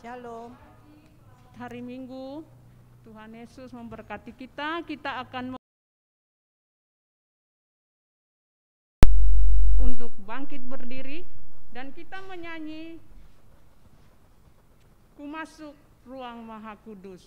Shalom. Hari Minggu, Tuhan Yesus memberkati kita. Kita akan untuk bangkit berdiri dan kita menyanyi Ku Masuk Ruang Maha Kudus.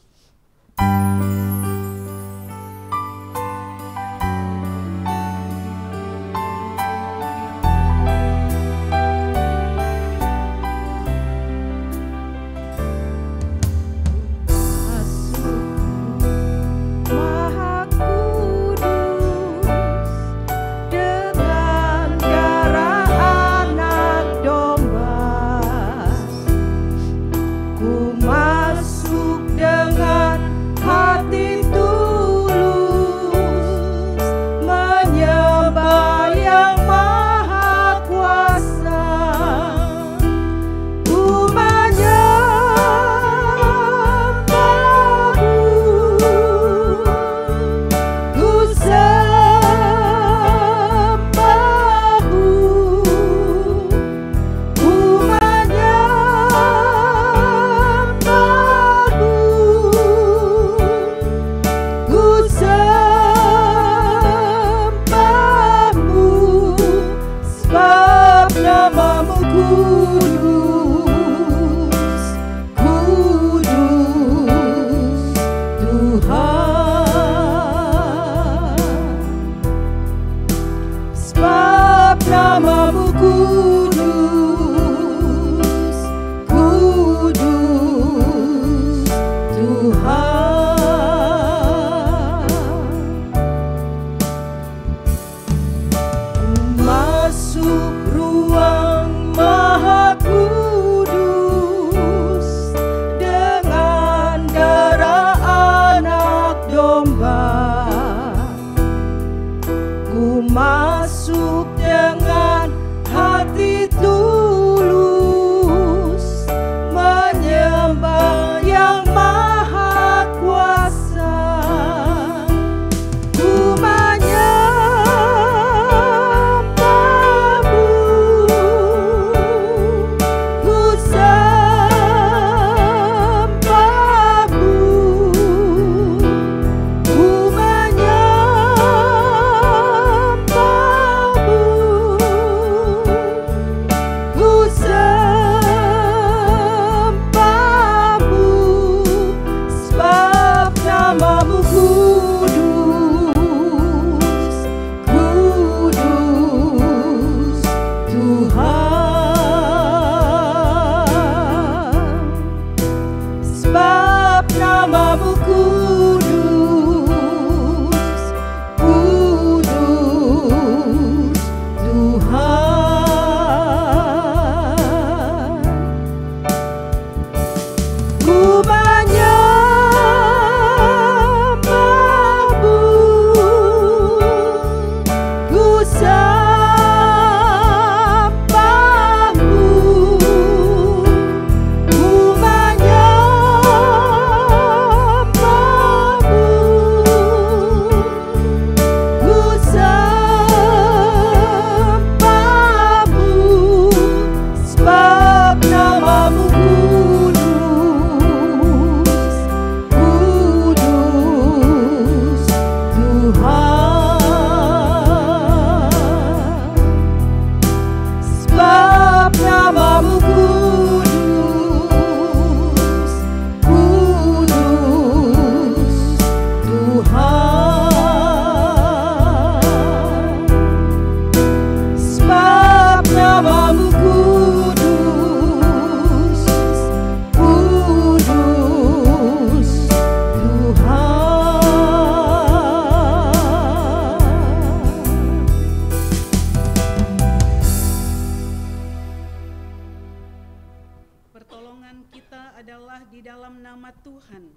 Pertolongan kita adalah di dalam nama Tuhan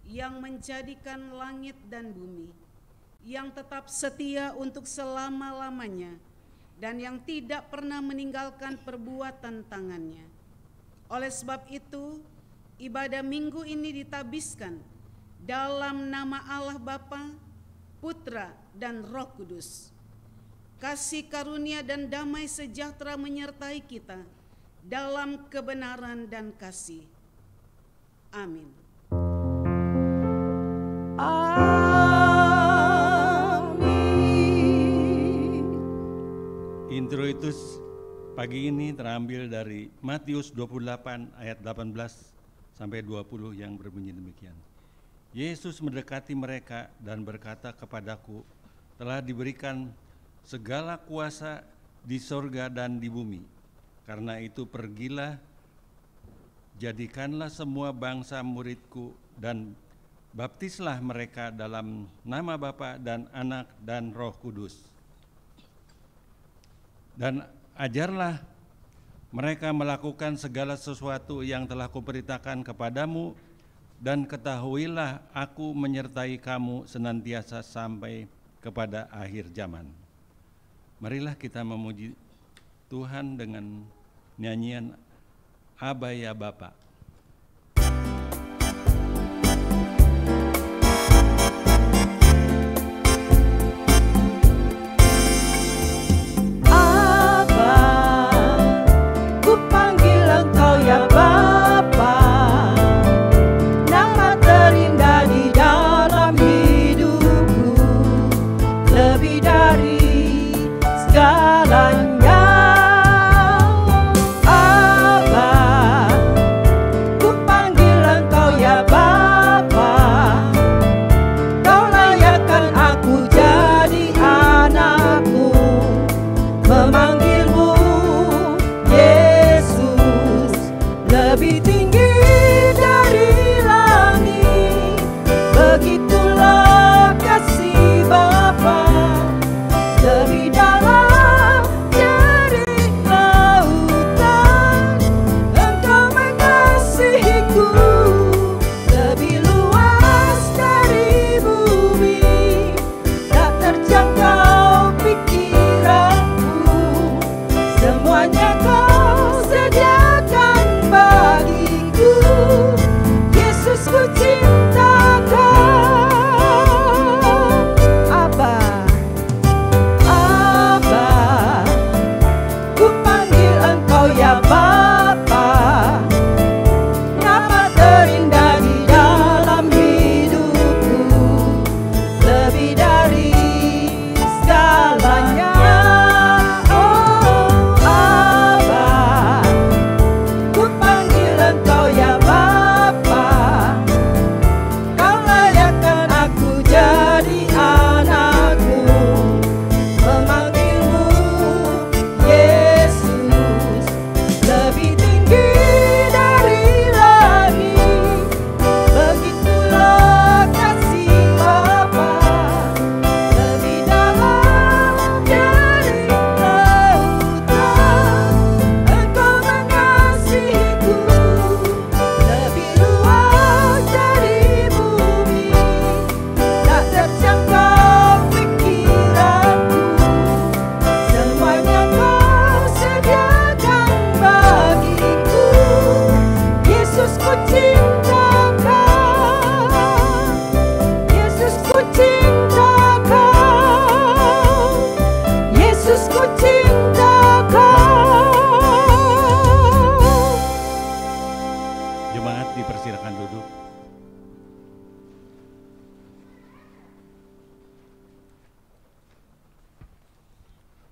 yang menjadikan langit dan bumi, yang tetap setia untuk selama-lamanya dan yang tidak pernah meninggalkan perbuatan tangannya. Oleh sebab itu, ibadah minggu ini ditabiskan dalam nama Allah Bapa, Putra, dan Roh Kudus. Kasih karunia dan damai sejahtera menyertai kita dalam kebenaran dan kasih. Amin. Amin. Introitus pagi ini terambil dari Matius 28 ayat 18 sampai 20 yang berbunyi demikian. Yesus mendekati mereka dan berkata kepadaku, telah diberikan segala kuasa di sorga dan di bumi. Karena itu pergilah, jadikanlah semua bangsa muridku dan baptislah mereka dalam nama Bapa dan Anak dan Roh Kudus. Dan ajarlah mereka melakukan segala sesuatu yang telah kuperintahkan kepadamu, dan ketahuilah aku menyertai kamu senantiasa sampai kepada akhir zaman. Marilah kita memuji Tuhan dengan nyanyian Aba ya Bapa.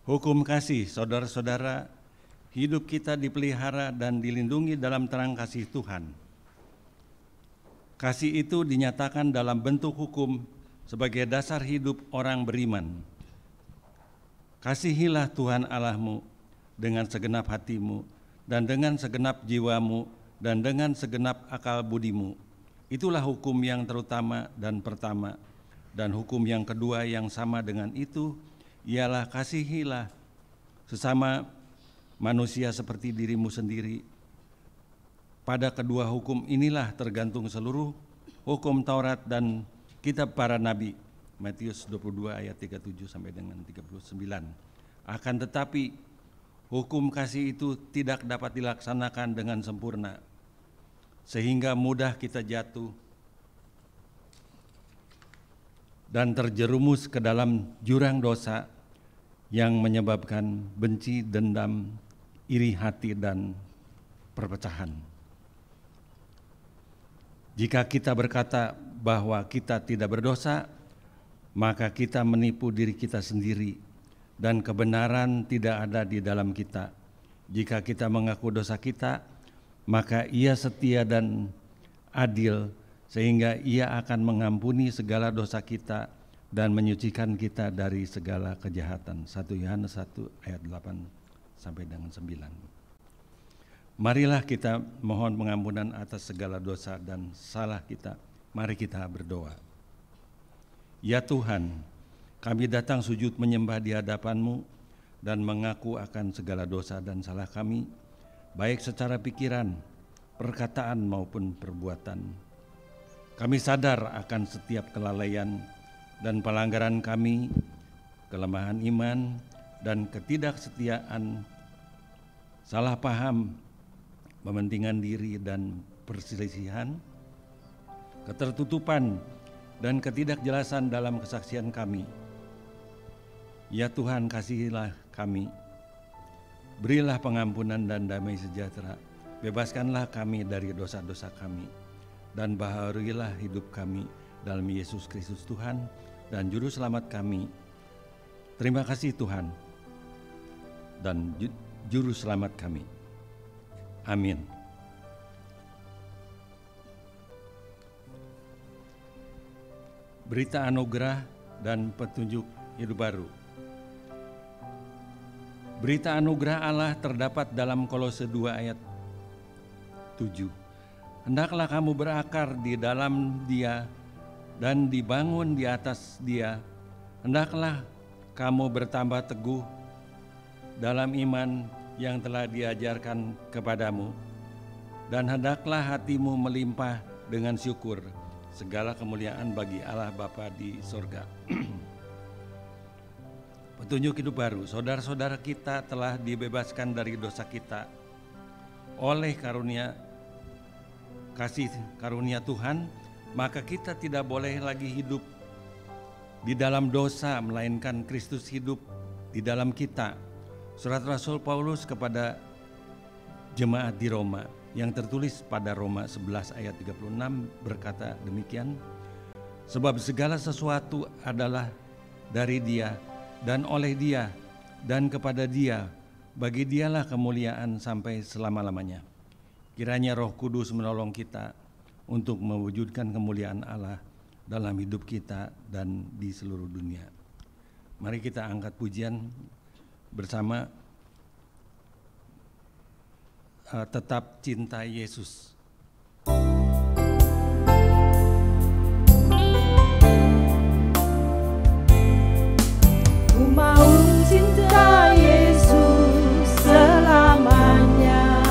Hukum kasih, saudara-saudara, hidup kita dipelihara dan dilindungi dalam terang kasih Tuhan. Kasih itu dinyatakan dalam bentuk hukum sebagai dasar hidup orang beriman. Kasihilah Tuhan Allahmu dengan segenap hatimu dan dengan segenap jiwamu dan dengan segenap akal budimu. Itulah hukum yang terutama dan pertama. Dan hukum yang kedua yang sama dengan itu ialah kasihilah sesama manusia seperti dirimu sendiri. Pada kedua hukum inilah tergantung seluruh hukum Taurat dan kitab para nabi. Matius 22 ayat 37 sampai dengan 39. Akan tetapi hukum kasih itu tidak dapat dilaksanakan dengan sempurna, sehingga mudah kita jatuh dan terjerumus ke dalam jurang dosa yang menyebabkan benci, dendam, iri hati, dan perpecahan. Jika kita berkata bahwa kita tidak berdosa, maka kita menipu diri kita sendiri dan kebenaran tidak ada di dalam kita. Jika kita mengaku dosa kita, maka Ia setia dan adil sehingga Ia akan mengampuni segala dosa kita dan menyucikan kita dari segala kejahatan. 1 Yohanes 1 ayat 8 sampai dengan 9. Marilah kita mohon pengampunan atas segala dosa dan salah kita. Mari kita berdoa. Ya Tuhan, kami datang sujud menyembah di hadapan-Mu dan mengaku akan segala dosa dan salah kami, baik secara pikiran, perkataan maupun perbuatan. Kami sadar akan setiap kelalaian dan pelanggaran kami, kelemahan iman dan ketidaksetiaan, salah paham, mementingkan diri dan perselisihan, ketertutupan dan ketidakjelasan dalam kesaksian kami. Ya Tuhan, kasihilah kami, berilah pengampunan dan damai sejahtera, bebaskanlah kami dari dosa-dosa kami, dan baharuilah hidup kami dalam Yesus Kristus Tuhan dan Juru Selamat kami. Terima kasih Tuhan dan Juru Selamat kami. Amin. Berita anugerah dan petunjuk hidup baru. Berita anugerah Allah terdapat dalam Kolose 2 ayat 7. Hendaklah kamu berakar di dalam Dia dan dibangun di atas Dia. Hendaklah kamu bertambah teguh dalam iman yang telah diajarkan kepadamu, dan hendaklah hatimu melimpah dengan syukur. Segala kemuliaan bagi Allah Bapa di sorga. Petunjuk hidup baru. Saudara-saudara kita telah dibebaskan dari dosa kita oleh kasih karunia Tuhan, maka kita tidak boleh lagi hidup di dalam dosa, melainkan Kristus hidup di dalam kita. Surat Rasul Paulus kepada jemaat di Roma yang tertulis pada Roma 11 ayat 36 berkata demikian, sebab segala sesuatu adalah dari Dia dan oleh Dia dan kepada Dia, bagi Dialah kemuliaan sampai selama-lamanya. Kiranya Roh Kudus menolong kita untuk mewujudkan kemuliaan Allah dalam hidup kita dan di seluruh dunia. Mari kita angkat pujian bersama, Tetap Cinta Yesus. Ku mau cinta Yesus selamanya.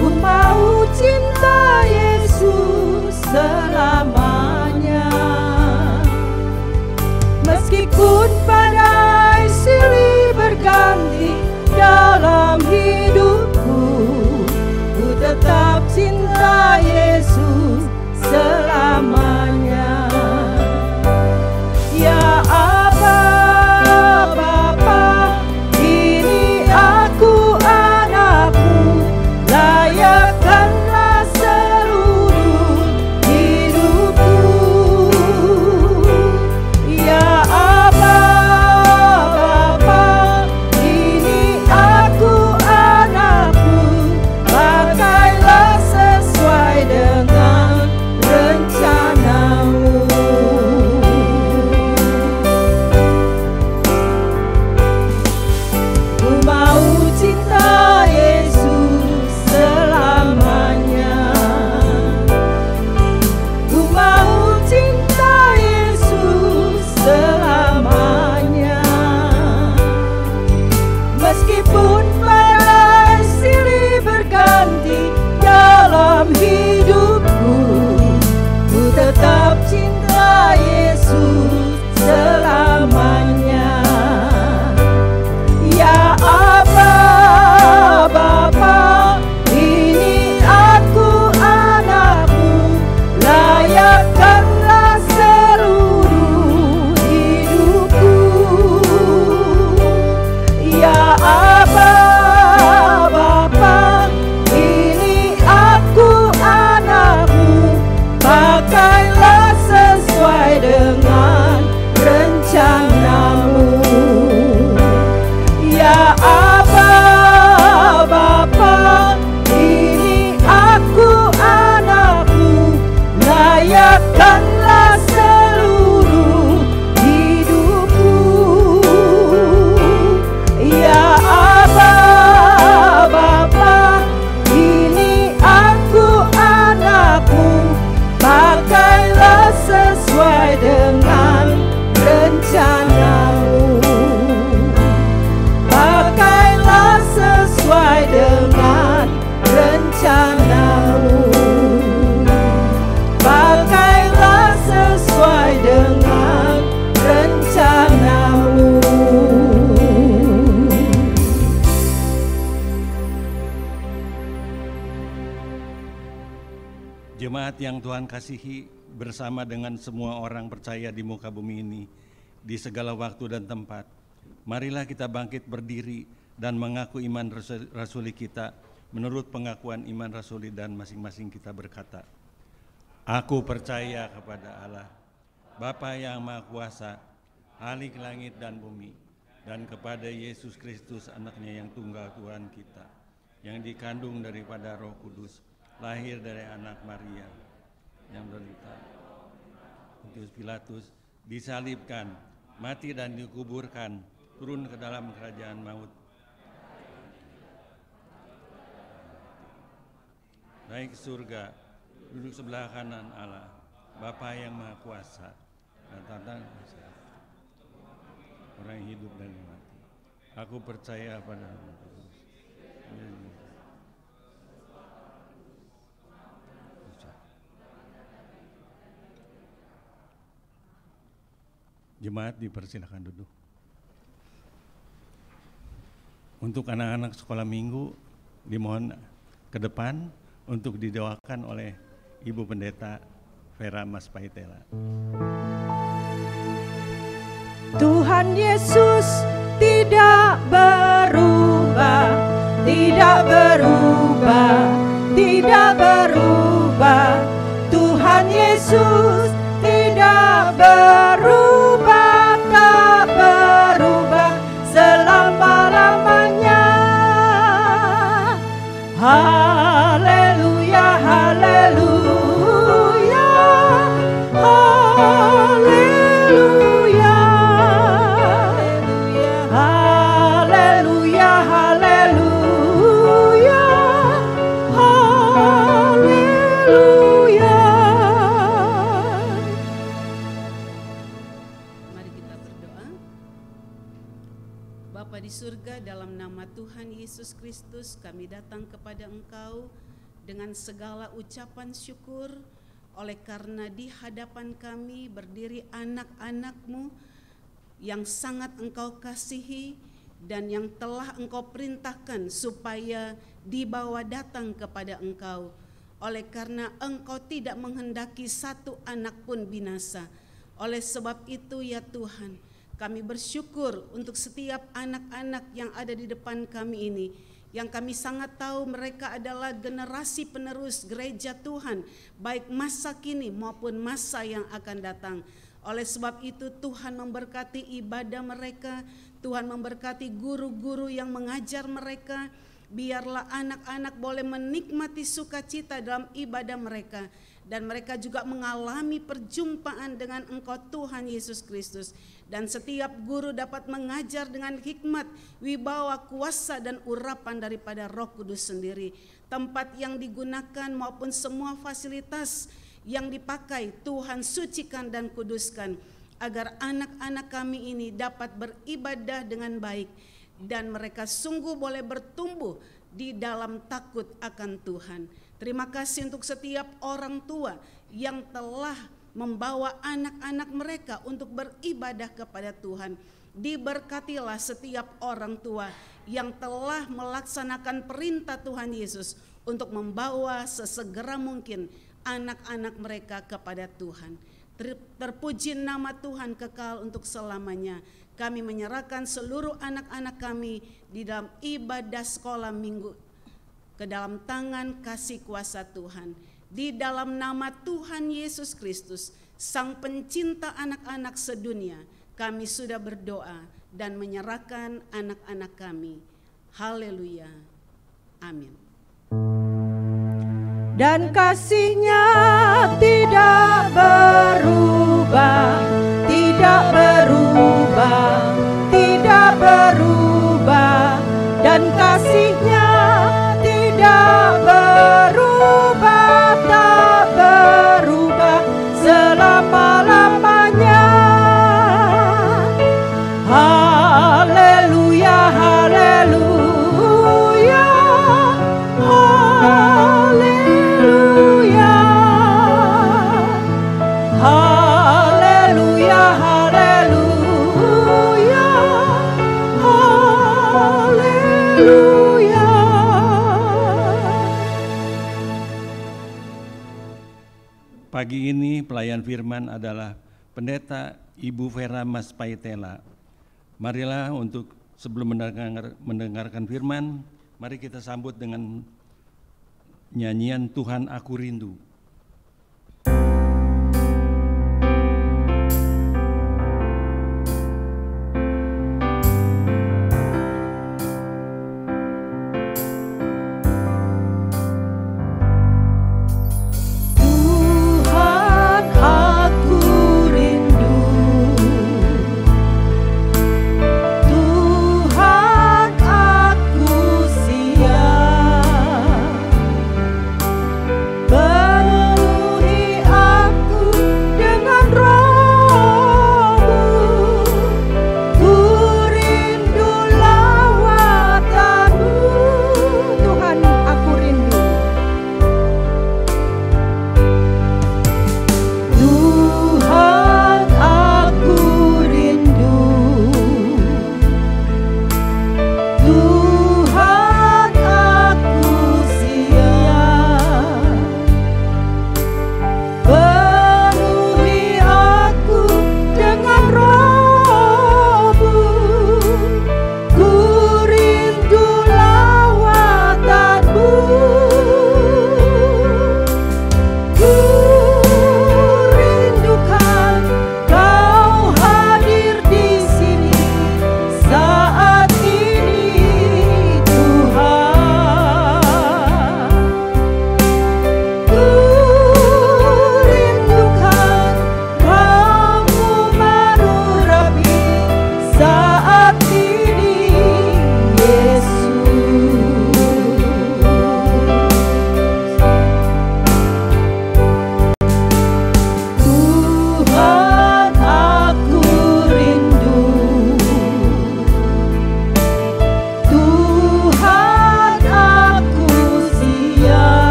Ku mau cinta Yesus selamanya. Meskipun badai silih berganti dalam hidupku, ku tetap cinta Yesus selamanya. Ya Aba, Bapa, ini aku anakmu, layakkanlah seluruh hidupku. Jemaat yang Tuhan kasihi, bersama dengan semua orang percaya di muka bumi ini, di segala waktu dan tempat, marilah kita bangkit berdiri dan mengaku iman rasuli kita menurut pengakuan iman rasuli, dan masing-masing kita berkata, Aku percaya kepada Allah, Bapa yang Maha Kuasa, Khalik langit dan bumi, dan kepada Yesus Kristus anaknya yang tunggal Tuhan kita, yang dikandung daripada Roh Kudus, lahir dari anak Maria, yang menderita Pontius Pilatus, disalibkan, mati dan dikuburkan, turun ke dalam kerajaan maut, naik ke surga, duduk sebelah kanan Allah, Bapa yang Maha Kuasa, dan tentang orang yang hidup dan mati. Aku percaya pada Roh Kudus. Jemaat dipersilakan duduk. Untuk anak-anak sekolah minggu dimohon ke depan untuk didoakan oleh Ibu Pendeta Vera Mas Paitela. Tuhan Yesus tidak berubah, tidak berubah, tidak berubah. Tuhan Yesus tidak berubah, tak berubah selama-lamanya. Haleluya, haleluya, haleluya, haleluya, haleluya, haleluya. Mari kita berdoa. Bapa di surga, dalam nama Tuhan Yesus Kristus kami datang kepada Engkau dengan segala ucapan syukur oleh karena di hadapan kami berdiri anak-anak-Mu yang sangat Engkau kasihi dan yang telah Engkau perintahkan supaya dibawa datang kepada Engkau. Oleh karena Engkau tidak menghendaki satu anak pun binasa. Oleh sebab itu ya Tuhan, kami bersyukur untuk setiap anak-anak yang ada di depan kami ini, yang kami sangat tahu mereka adalah generasi penerus gereja Tuhan, baik masa kini maupun masa yang akan datang. Oleh sebab itu Tuhan memberkati ibadah mereka, Tuhan memberkati guru-guru yang mengajar mereka. Biarlah anak-anak boleh menikmati sukacita dalam ibadah mereka, dan mereka juga mengalami perjumpaan dengan Engkau Tuhan Yesus Kristus. Dan setiap guru dapat mengajar dengan hikmat, wibawa, kuasa dan urapan daripada Roh Kudus sendiri. Tempat yang digunakan maupun semua fasilitas yang dipakai, Tuhan sucikan dan kuduskan, agar anak-anak kami ini dapat beribadah dengan baik, dan mereka sungguh boleh bertumbuh di dalam takut akan Tuhan. Terima kasih untuk setiap orang tua yang telah membawa anak-anak mereka untuk beribadah kepada Tuhan. Diberkatilah setiap orang tua yang telah melaksanakan perintah Tuhan Yesus untuk membawa sesegera mungkin anak-anak mereka kepada Tuhan. Terpuji nama Tuhan kekal untuk selamanya. Kami menyerahkan seluruh anak-anak kami di dalam ibadah sekolah minggu ke dalam tangan kasih kuasa Tuhan. Di dalam nama Tuhan Yesus Kristus, Sang Pencinta anak-anak sedunia, kami sudah berdoa dan menyerahkan anak-anak kami. Haleluya. Amin. Dan kasih-Nya tidak berubah, tidak berubah, tidak berubah. Dan kasih-Nya tidak berubah, tak berubah selama-lamanya. Haleluya, haleluya, haleluya, haleluya, haleluya. Pagi ini pelayan firman adalah Pendeta Ibu Vera Mas Paitela. Marilah untuk sebelum mendengarkan firman, mari kita sambut dengan nyanyian Tuhan Aku Rindu.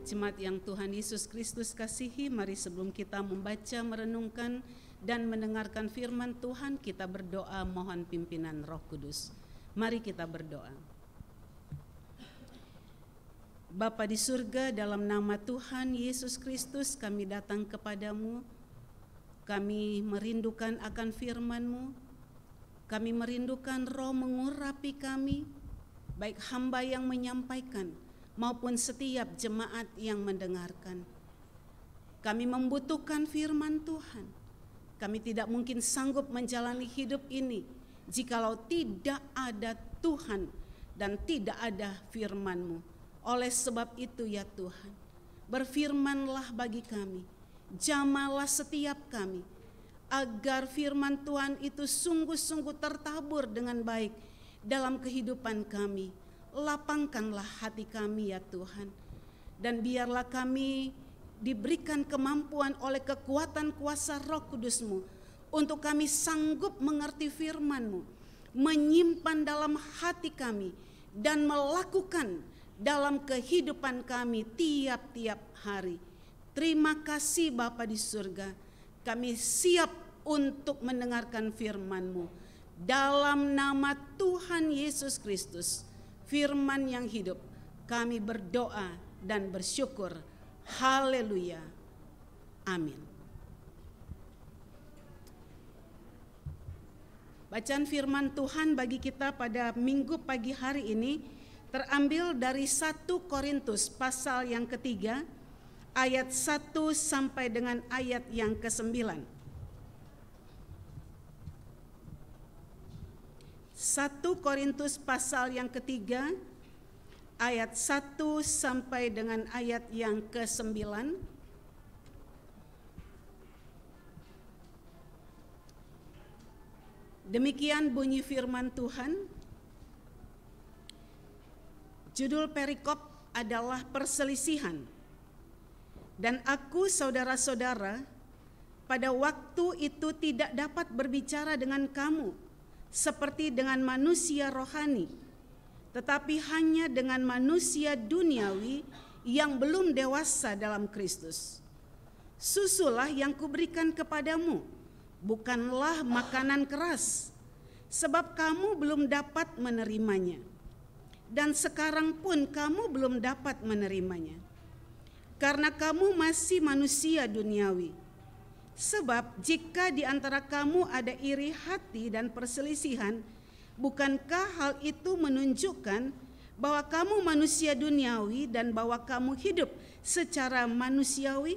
Jemaat yang Tuhan Yesus Kristus kasihi, mari sebelum kita membaca, merenungkan, dan mendengarkan firman Tuhan, kita berdoa mohon pimpinan Roh Kudus. Mari kita berdoa. Bapa di surga, dalam nama Tuhan Yesus Kristus kami datang kepadamu. Kami merindukan akan firman-Mu. Kami merindukan Roh mengurapi kami, baik hamba yang menyampaikan maupun setiap jemaat yang mendengarkan. Kami membutuhkan firman Tuhan. Kami tidak mungkin sanggup menjalani hidup ini jikalau tidak ada Tuhan dan tidak ada firman-Mu. Oleh sebab itu ya Tuhan, berfirmanlah bagi kami, jamalah setiap kami, agar firman Tuhan itu sungguh-sungguh tertabur dengan baik dalam kehidupan kami. Lapangkanlah hati kami ya Tuhan, dan biarlah kami diberikan kemampuan oleh kekuatan kuasa Roh Kudus-Mu untuk kami sanggup mengerti firman-Mu, menyimpan dalam hati kami dan melakukan dalam kehidupan kami tiap-tiap hari. Terima kasih Bapa di surga, kami siap untuk mendengarkan firman-Mu. Dalam nama Tuhan Yesus Kristus, firman yang hidup, kami berdoa dan bersyukur. Haleluya. Amin. Bacaan firman Tuhan bagi kita pada minggu pagi hari ini terambil dari 1 Korintus pasal yang ketiga, ayat 1 sampai dengan ayat yang ke-9. 1 Korintus pasal yang ketiga, ayat 1 sampai dengan ayat yang ke-9. Demikian bunyi firman Tuhan. Judul perikop adalah perselisihan. Dan aku, saudara-saudara, pada waktu itu tidak dapat berbicara dengan kamu seperti dengan manusia rohani, tetapi hanya dengan manusia duniawi yang belum dewasa dalam Kristus. Susulah yang kuberikan kepadamu, bukanlah makanan keras, sebab kamu belum dapat menerimanya. Dan sekarang pun kamu belum dapat menerimanya, karena kamu masih manusia duniawi. Sebab jika di antara kamu ada iri hati dan perselisihan, bukankah hal itu menunjukkan bahwa kamu manusia duniawi dan bahwa kamu hidup secara manusiawi?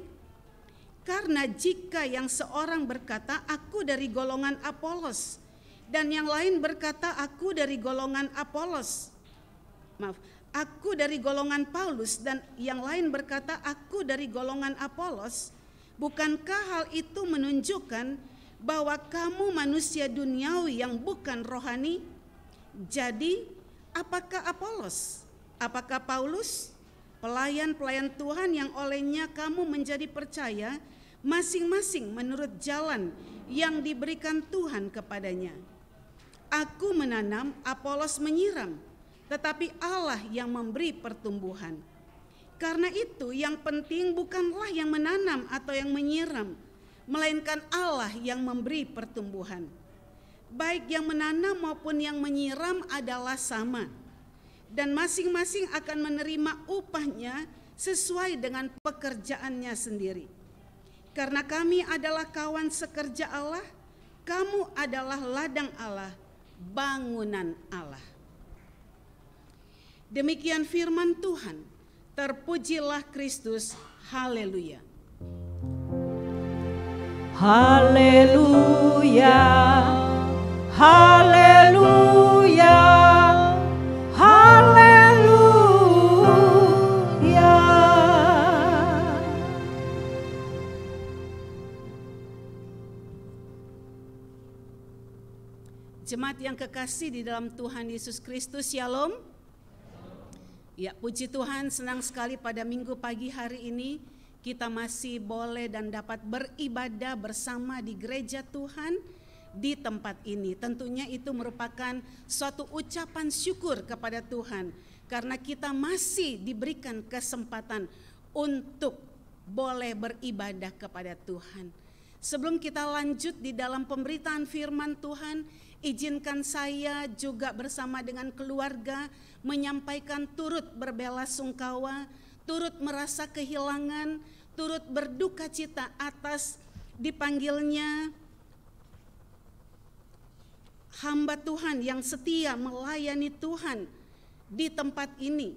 Karena jika yang seorang berkata, aku dari golongan Apolos, dan yang lain berkata, aku dari golongan aku dari golongan Paulus, dan yang lain berkata, aku dari golongan Apolos, bukankah hal itu menunjukkan bahwa kamu manusia duniawi yang bukan rohani? Jadi, apakah Apolos? Apakah Paulus? Pelayan-pelayan Tuhan yang olehnya kamu menjadi percaya, masing-masing menurut jalan yang diberikan Tuhan kepadanya. Aku menanam, Apolos menyiram, tetapi Allah yang memberi pertumbuhan. Karena itu yang penting bukanlah yang menanam atau yang menyiram, melainkan Allah yang memberi pertumbuhan. Baik yang menanam maupun yang menyiram adalah sama, dan masing-masing akan menerima upahnya sesuai dengan pekerjaannya sendiri. Karena kami adalah kawan sekerja Allah, kamu adalah ladang Allah, bangunan Allah. Demikian firman Tuhan. Terpujilah Kristus. Haleluya. Haleluya. Haleluya. Haleluya. Jemaat yang kekasih di dalam Tuhan Yesus Kristus, Shalom. Ya, puji Tuhan, senang sekali pada minggu pagi hari ini kita masih boleh dan dapat beribadah bersama di gereja Tuhan di tempat ini. Tentunya itu merupakan suatu ucapan syukur kepada Tuhan karena kita masih diberikan kesempatan untuk boleh beribadah kepada Tuhan. Sebelum kita lanjut di dalam pemberitaan firman Tuhan, izinkan saya juga bersama dengan keluarga menyampaikan turut berbelasungkawa, turut merasa kehilangan, turut berduka cita atas dipanggilnya hamba Tuhan yang setia melayani Tuhan di tempat ini,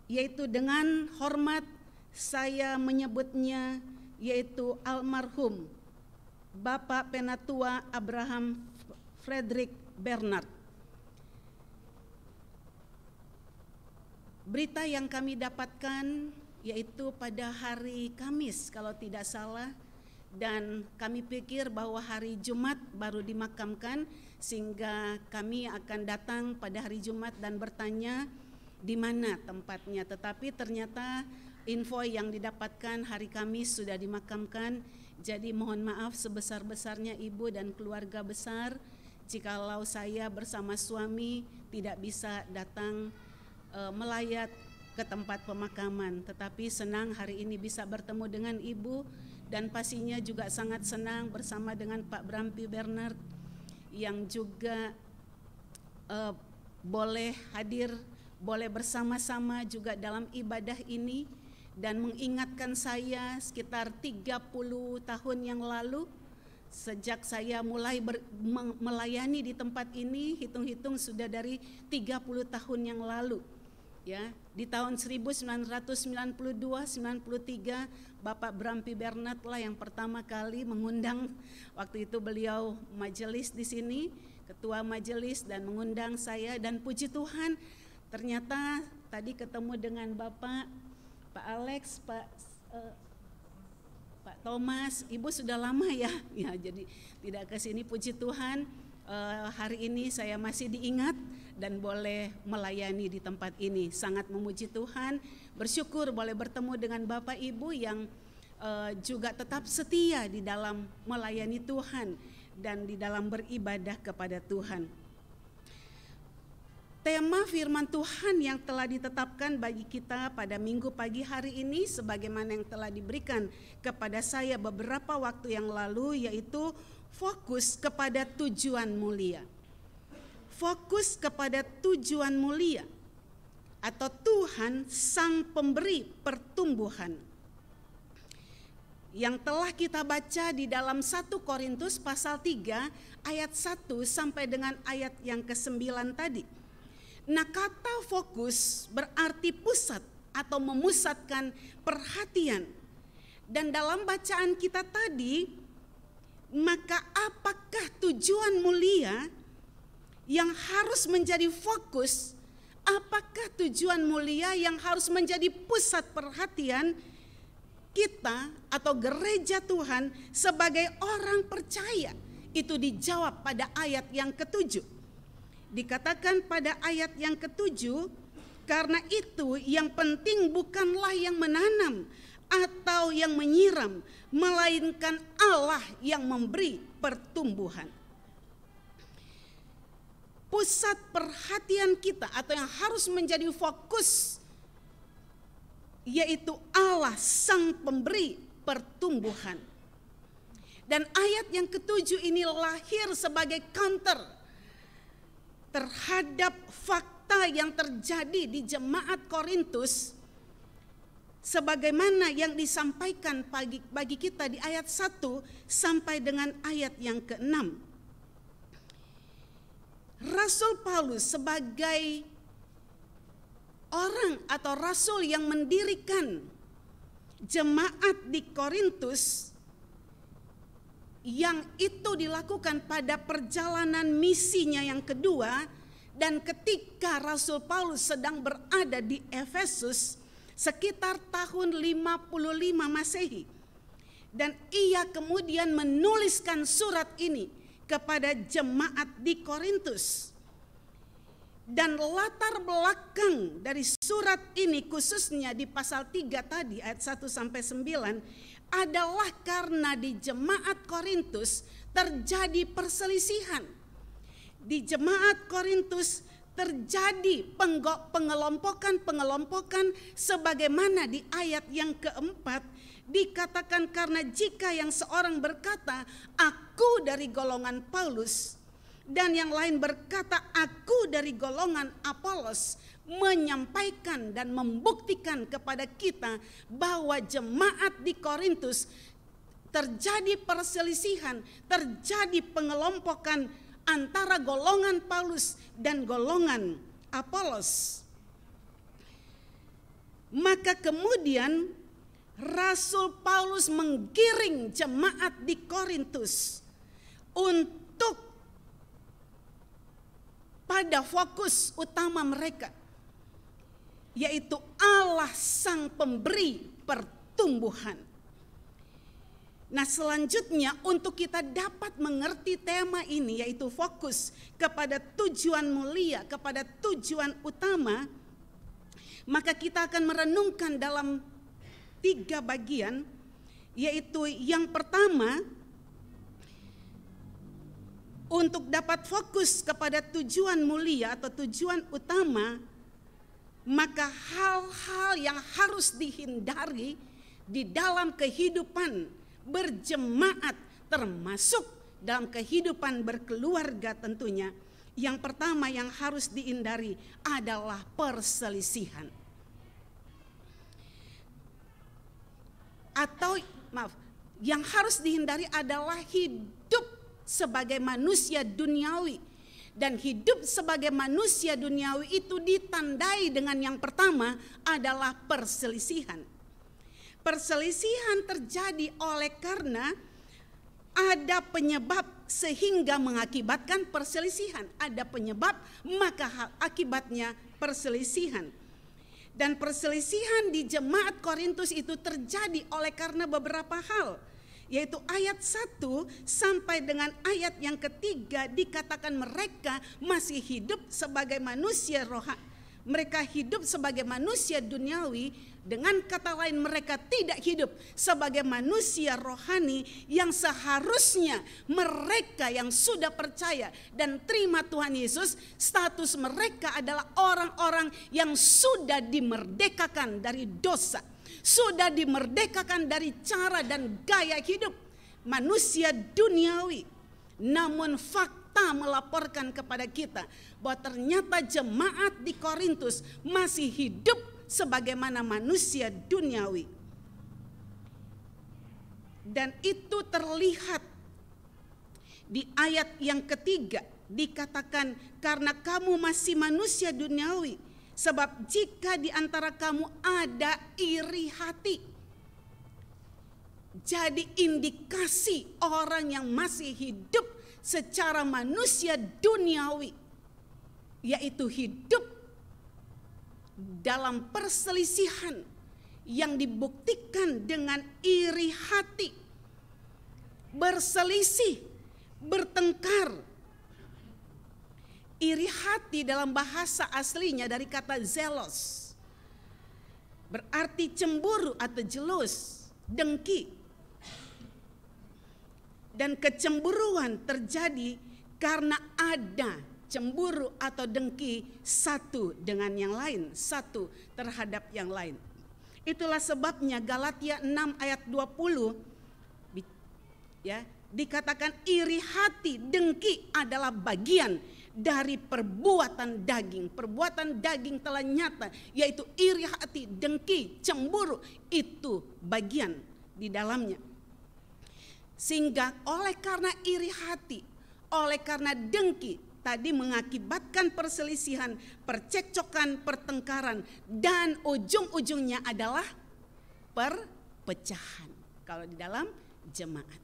yaitu dengan hormat saya menyebutnya yaitu almarhum Bapak Penatua Abraham Frederick Bernard. Berita yang kami dapatkan yaitu pada hari Kamis kalau tidak salah, dan kami pikir bahwa hari Jumat baru dimakamkan, sehingga kami akan datang pada hari Jumat dan bertanya di mana tempatnya. Tetapi ternyata info yang didapatkan hari Kamis sudah dimakamkan. Jadi mohon maaf sebesar-besarnya ibu dan keluarga besar jikalau saya bersama suami tidak bisa datang melayat ke tempat pemakaman, tetapi senang hari ini bisa bertemu dengan Ibu, dan pastinya juga sangat senang bersama dengan Pak Brampi Bernard yang juga boleh hadir, boleh bersama-sama juga dalam ibadah ini, dan mengingatkan saya sekitar 30 tahun yang lalu sejak saya mulai melayani di tempat ini, hitung-hitung sudah dari 30 tahun yang lalu. Ya, di tahun 1992-93 Bapak Brampi Bernard lah yang pertama kali mengundang, waktu itu beliau majelis di sini, ketua majelis, dan mengundang saya, dan puji Tuhan ternyata tadi ketemu dengan Bapak Alex, Pak Thomas, Ibu sudah lama ya, jadi tidak ke sini. Puji Tuhan, hari ini saya masih diingat dan boleh melayani di tempat ini. Sangat memuji Tuhan, bersyukur boleh bertemu dengan Bapak Ibu yang juga tetap setia di dalam melayani Tuhan dan di dalam beribadah kepada Tuhan. Tema firman Tuhan yang telah ditetapkan bagi kita pada minggu pagi hari ini sebagaimana yang telah diberikan kepada saya beberapa waktu yang lalu, yaitu fokus kepada tujuan mulia. Fokus kepada tujuan mulia atau Tuhan sang pemberi pertumbuhan. Yang telah kita baca di dalam 1 Korintus pasal 3 ayat 1 sampai dengan ayat yang ke-9 tadi. Nah, kata fokus berarti pusat atau memusatkan perhatian. Dan dalam bacaan kita tadi, maka apakah tujuan mulia yang harus menjadi fokus? Apakah tujuan mulia yang harus menjadi pusat perhatian kita atau gereja Tuhan sebagai orang percaya? Itu dijawab pada ayat yang ke-7. Dikatakan pada ayat yang ke-7, karena itu yang penting bukanlah yang menanam atau yang menyiram, melainkan Allah yang memberi pertumbuhan. Pusat perhatian kita atau yang harus menjadi fokus yaitu Allah sang pemberi pertumbuhan. Dan ayat yang ke-7 ini lahir sebagai counter terhadap fakta yang terjadi di jemaat Korintus sebagaimana yang disampaikan bagi kita di ayat 1 sampai dengan ayat yang ke-6. Rasul Paulus sebagai orang atau rasul yang mendirikan jemaat di Korintus, yang itu dilakukan pada perjalanan misinya yang kedua, dan ketika Rasul Paulus sedang berada di Efesus sekitar tahun 55 Masehi, dan ia kemudian menuliskan surat ini kepada jemaat di Korintus. Dan latar belakang dari surat ini khususnya di pasal 3 tadi ayat 1 sampai 9 adalah karena di jemaat Korintus terjadi perselisihan. Di jemaat Korintus terjadi pengelompokan sebagaimana di ayat yang keempat dikatakan, karena jika yang seorang berkata aku dari golongan Paulus dan yang lain berkata aku dari golongan Apolos, menyampaikan dan membuktikan kepada kita bahwa jemaat di Korintus terjadi perselisihan, terjadi pengelompokan antara golongan Paulus dan golongan Apolos. Maka kemudian Rasul Paulus menggiring jemaat di Korintus untuk pada fokus utama mereka, yaitu Allah sang pemberi pertumbuhan. Nah, selanjutnya untuk kita dapat mengerti tema ini, yaitu fokus kepada tujuan mulia, kepada tujuan utama, maka kita akan merenungkan dalam 3 bagian, yaitu yang pertama, untuk dapat fokus kepada tujuan mulia atau tujuan utama, maka hal-hal yang harus dihindari di dalam kehidupan berjemaat, termasuk dalam kehidupan berkeluarga tentunya, yang pertama yang harus dihindari adalah perselisihan. Atau yang harus dihindari adalah hidup sebagai manusia duniawi. Dan hidup sebagai manusia duniawi itu ditandai dengan yang pertama adalah perselisihan. Perselisihan terjadi oleh karena ada penyebab sehingga mengakibatkan perselisihan. Ada penyebab maka akibatnya perselisihan. Dan perselisihan di jemaat Korintus itu terjadi oleh karena beberapa hal. Yaitu ayat 1 sampai dengan ayat yang ketiga dikatakan mereka masih hidup sebagai manusia rohani. Mereka hidup sebagai manusia duniawi. Dengan kata lain mereka tidak hidup sebagai manusia rohani yang seharusnya mereka yang sudah percaya dan terima Tuhan Yesus, status mereka adalah orang-orang yang sudah dimerdekakan dari dosa, sudah dimerdekakan dari cara dan gaya hidup manusia duniawi. Namun fakta melaporkan kepada kita bahwa ternyata jemaat di Korintus masih hidup sebagaimana manusia duniawi. Dan itu terlihat di ayat yang ketiga, dikatakan karena kamu masih manusia duniawi, sebab jika di antara kamu ada iri hati. Jadi indikasi orang yang masih hidup secara manusia duniawi, yaitu hidup dalam perselisihan yang dibuktikan dengan iri hati, berselisih, bertengkar. Iri hati dalam bahasa aslinya dari kata zelos, berarti cemburu atau jelus, dengki. Dan kecemburuan terjadi karena ada cemburu atau dengki satu dengan yang lain, satu terhadap yang lain. Itulah sebabnya Galatia 6 ayat 20 ya, dikatakan iri hati, dengki adalah bagian dari perbuatan daging. Perbuatan daging telah nyata, yaitu iri hati, dengki, cemburu, itu bagian di dalamnya. Sehingga oleh karena iri hati, oleh karena dengki, tadi mengakibatkan perselisihan, percekcokan, pertengkaran, dan ujung-ujungnya adalah perpecahan. Kalau di dalam jemaat.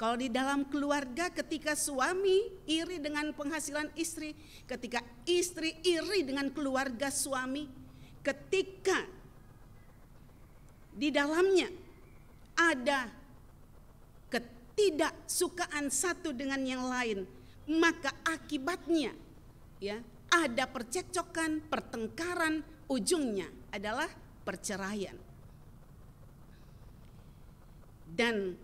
Kalau di dalam keluarga, ketika suami iri dengan penghasilan istri, ketika istri iri dengan keluarga suami, ketika di dalamnya ada ketidaksukaan satu dengan yang lain, maka akibatnya ya ada percekcokan, pertengkaran, ujungnya adalah perceraian. Dan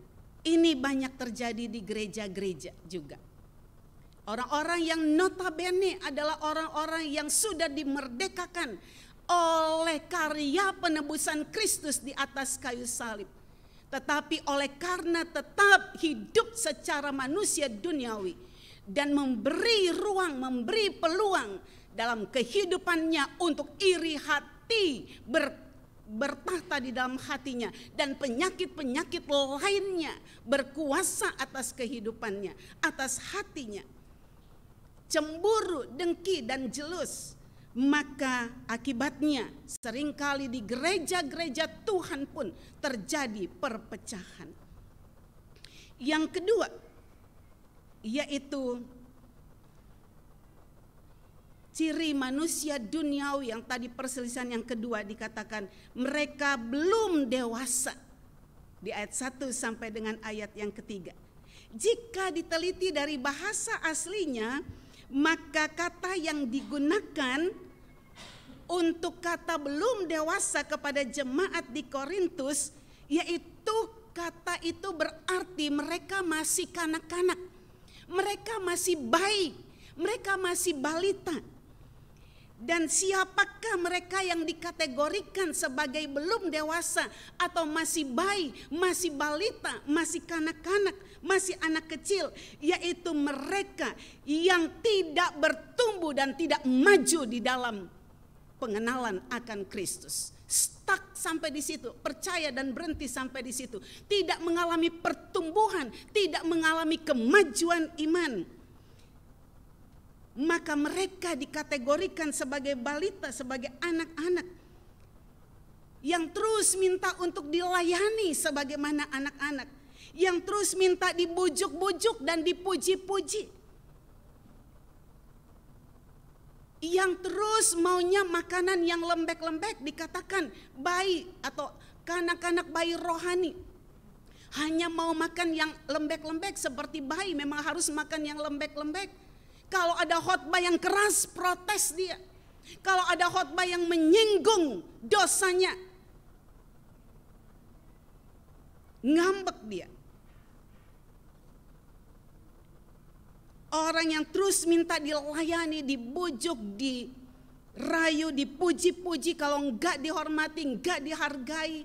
ini banyak terjadi di gereja-gereja juga. Orang-orang yang notabene adalah orang-orang yang sudah dimerdekakan oleh karya penebusan Kristus di atas kayu salib. Tetapi oleh karena tetap hidup secara manusia duniawi dan memberi ruang, memberi peluang dalam kehidupannya untuk iri hati bertahta di dalam hatinya, dan penyakit-penyakit lainnya berkuasa atas kehidupannya, atas hatinya, cemburu, dengki, dan jelus, maka akibatnya seringkali di gereja-gereja Tuhan pun terjadi perpecahan. Yang kedua, yaitu ciri manusia duniawi yang tadi perselisihan yang kedua dikatakan mereka belum dewasa di ayat 1 sampai dengan ayat yang ketiga. Jika diteliti dari bahasa aslinya, maka kata yang digunakan untuk kata belum dewasa kepada jemaat di Korintus, yaitu kata itu berarti mereka masih kanak-kanak, mereka masih bayi, mereka masih balita. Dan siapakah mereka yang dikategorikan sebagai belum dewasa atau masih bayi, masih balita, masih kanak-kanak, masih anak kecil, yaitu mereka yang tidak bertumbuh dan tidak maju di dalam pengenalan akan Kristus. Stuck sampai di situ, percaya dan berhenti sampai di situ, tidak mengalami pertumbuhan, tidak mengalami kemajuan iman. Maka mereka dikategorikan sebagai balita, sebagai anak-anak yang terus minta untuk dilayani sebagaimana anak-anak, yang terus minta dibujuk-bujuk dan dipuji-puji, yang terus maunya makanan yang lembek-lembek, dikatakan bayi atau kanak-kanak bayi rohani. Hanya mau makan yang lembek-lembek seperti bayi, memang harus makan yang lembek-lembek. Kalau ada khotbah yang keras, protes dia. Kalau ada khotbah yang menyinggung dosanya, ngambek dia. Orang yang terus minta dilayani, dibujuk, dirayu, dipuji-puji, kalau enggak dihormati, enggak dihargai,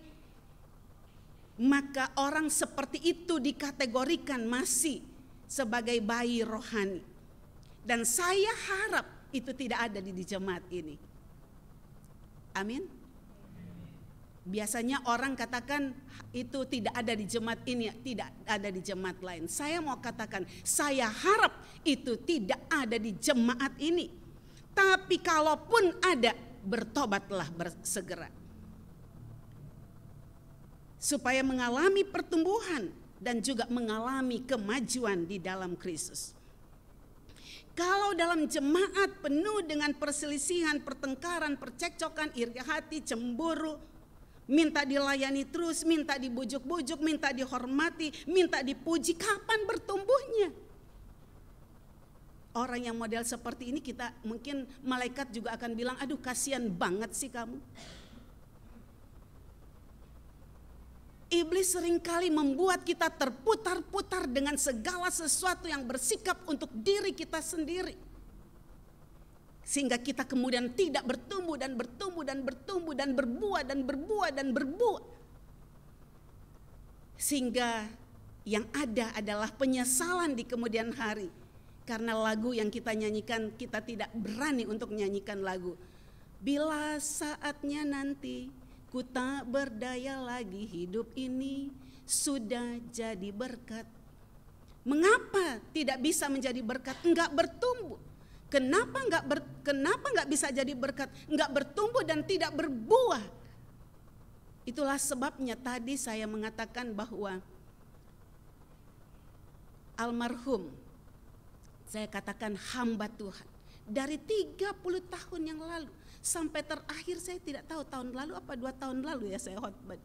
maka orang seperti itu dikategorikan masih sebagai bayi rohani. Dan saya harap itu tidak ada di jemaat ini. Amin. Biasanya orang katakan itu tidak ada di jemaat ini, tidak ada di jemaat lain. Saya mau katakan, saya harap itu tidak ada di jemaat ini. Tapi kalaupun ada, bertobatlah segera. Supaya mengalami pertumbuhan dan juga mengalami kemajuan di dalam Kristus. Kalau dalam jemaat penuh dengan perselisihan, pertengkaran, percekcokan, iri hati, cemburu, minta dilayani terus, minta dibujuk-bujuk, minta dihormati, minta dipuji, kapan bertumbuhnya? Orang yang model seperti ini, kita mungkin malaikat juga akan bilang, aduh kasihan banget sih kamu. Iblis seringkali membuat kita terputar-putar dengan segala sesuatu yang bersikap untuk diri kita sendiri. Sehingga kita kemudian tidak bertumbuh dan bertumbuh dan bertumbuh dan berbuah dan berbuah dan berbuah. Sehingga yang ada adalah penyesalan di kemudian hari. Karena lagu yang kita nyanyikan, kita tidak berani untuk menyanyikan lagu. Bila saatnya nanti ku tak berdaya lagi, hidup ini sudah jadi berkat. Mengapa tidak bisa menjadi berkat? Enggak bertumbuh. Kenapa enggak bisa jadi berkat? Enggak bertumbuh dan tidak berbuah. Itulah sebabnya tadi saya mengatakan bahwa almarhum, saya katakan hamba Tuhan, dari 30 tahun yang lalu sampai terakhir, saya tidak tahu tahun lalu apa 2 tahun lalu ya saya khotbah,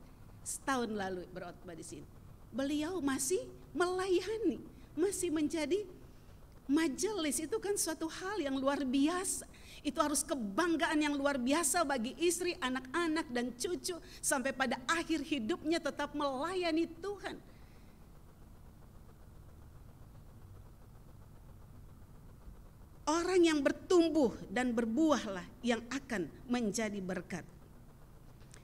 setahun lalu berkhotbah di sini. Beliau masih melayani, masih menjadi majelis. Itu kan suatu hal yang luar biasa. Itu harus kebanggaan yang luar biasa bagi istri, anak-anak dan cucu, sampai pada akhir hidupnya tetap melayani Tuhan. Orang yang bertumbuh dan berbuahlah yang akan menjadi berkat.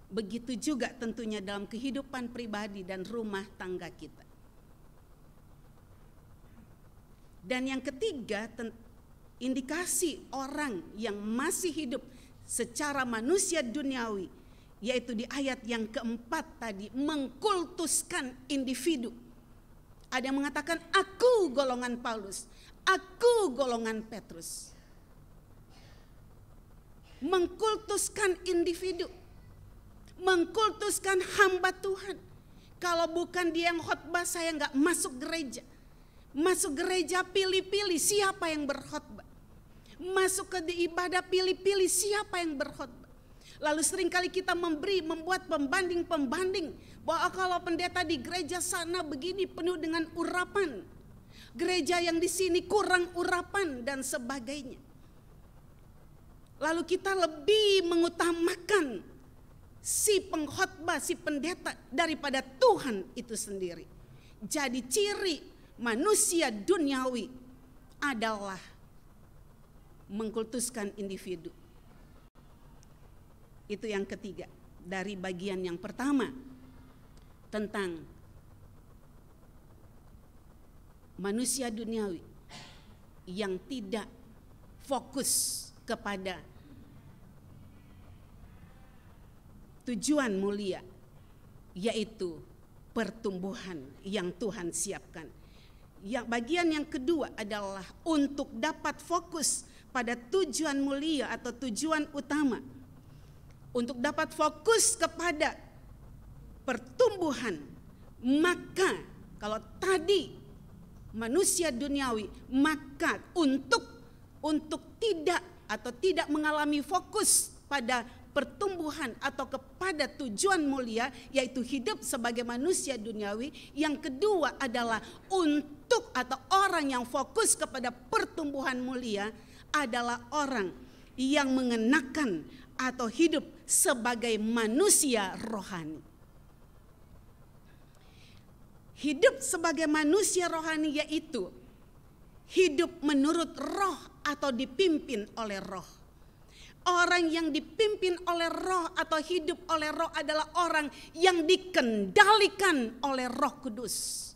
Begitu juga tentunya dalam kehidupan pribadi dan rumah tangga kita. Dan yang ketiga, indikasi orang yang masih hidup secara manusia duniawi, yaitu di ayat yang keempat tadi, mengkultuskan individu. Ada yang mengatakan, aku golongan Paulus, aku golongan Petrus. Mengkultuskan individu, mengkultuskan hamba Tuhan. Kalau bukan dia yang khotbah, saya nggak masuk gereja. Masuk gereja pilih-pilih siapa yang berkhotbah. Masuk ke ibadah pilih-pilih siapa yang berkhotbah. Lalu seringkali kita membuat pembanding-pembanding bahwa kalau pendeta di gereja sana begini penuh dengan urapan, gereja yang di sini kurang urapan dan sebagainya. Lalu kita lebih mengutamakan si pengkhotbah, si pendeta daripada Tuhan itu sendiri. Jadi ciri manusia duniawi adalah mengkultuskan individu, Itu yang ketiga dari bagian yang pertama tentang manusia duniawi yang tidak fokus kepada tujuan mulia, yaitu pertumbuhan yang Tuhan siapkan. Yang bagian yang kedua adalah untuk dapat fokus pada tujuan mulia atau tujuan utama. Untuk dapat fokus kepada pertumbuhan, maka kalau tadi manusia duniawi, maka untuk tidak mengalami fokus pada pertumbuhan atau kepada tujuan mulia, yaitu hidup sebagai manusia duniawi. Yang kedua adalah untuk atau orang yang fokus kepada pertumbuhan mulia adalah orang yang mengenakan atau hidup sebagai manusia rohani. Hidup sebagai manusia rohani yaitu hidup menurut roh atau dipimpin oleh roh. Orang yang dipimpin oleh roh atau hidup oleh roh adalah orang yang dikendalikan oleh Roh Kudus.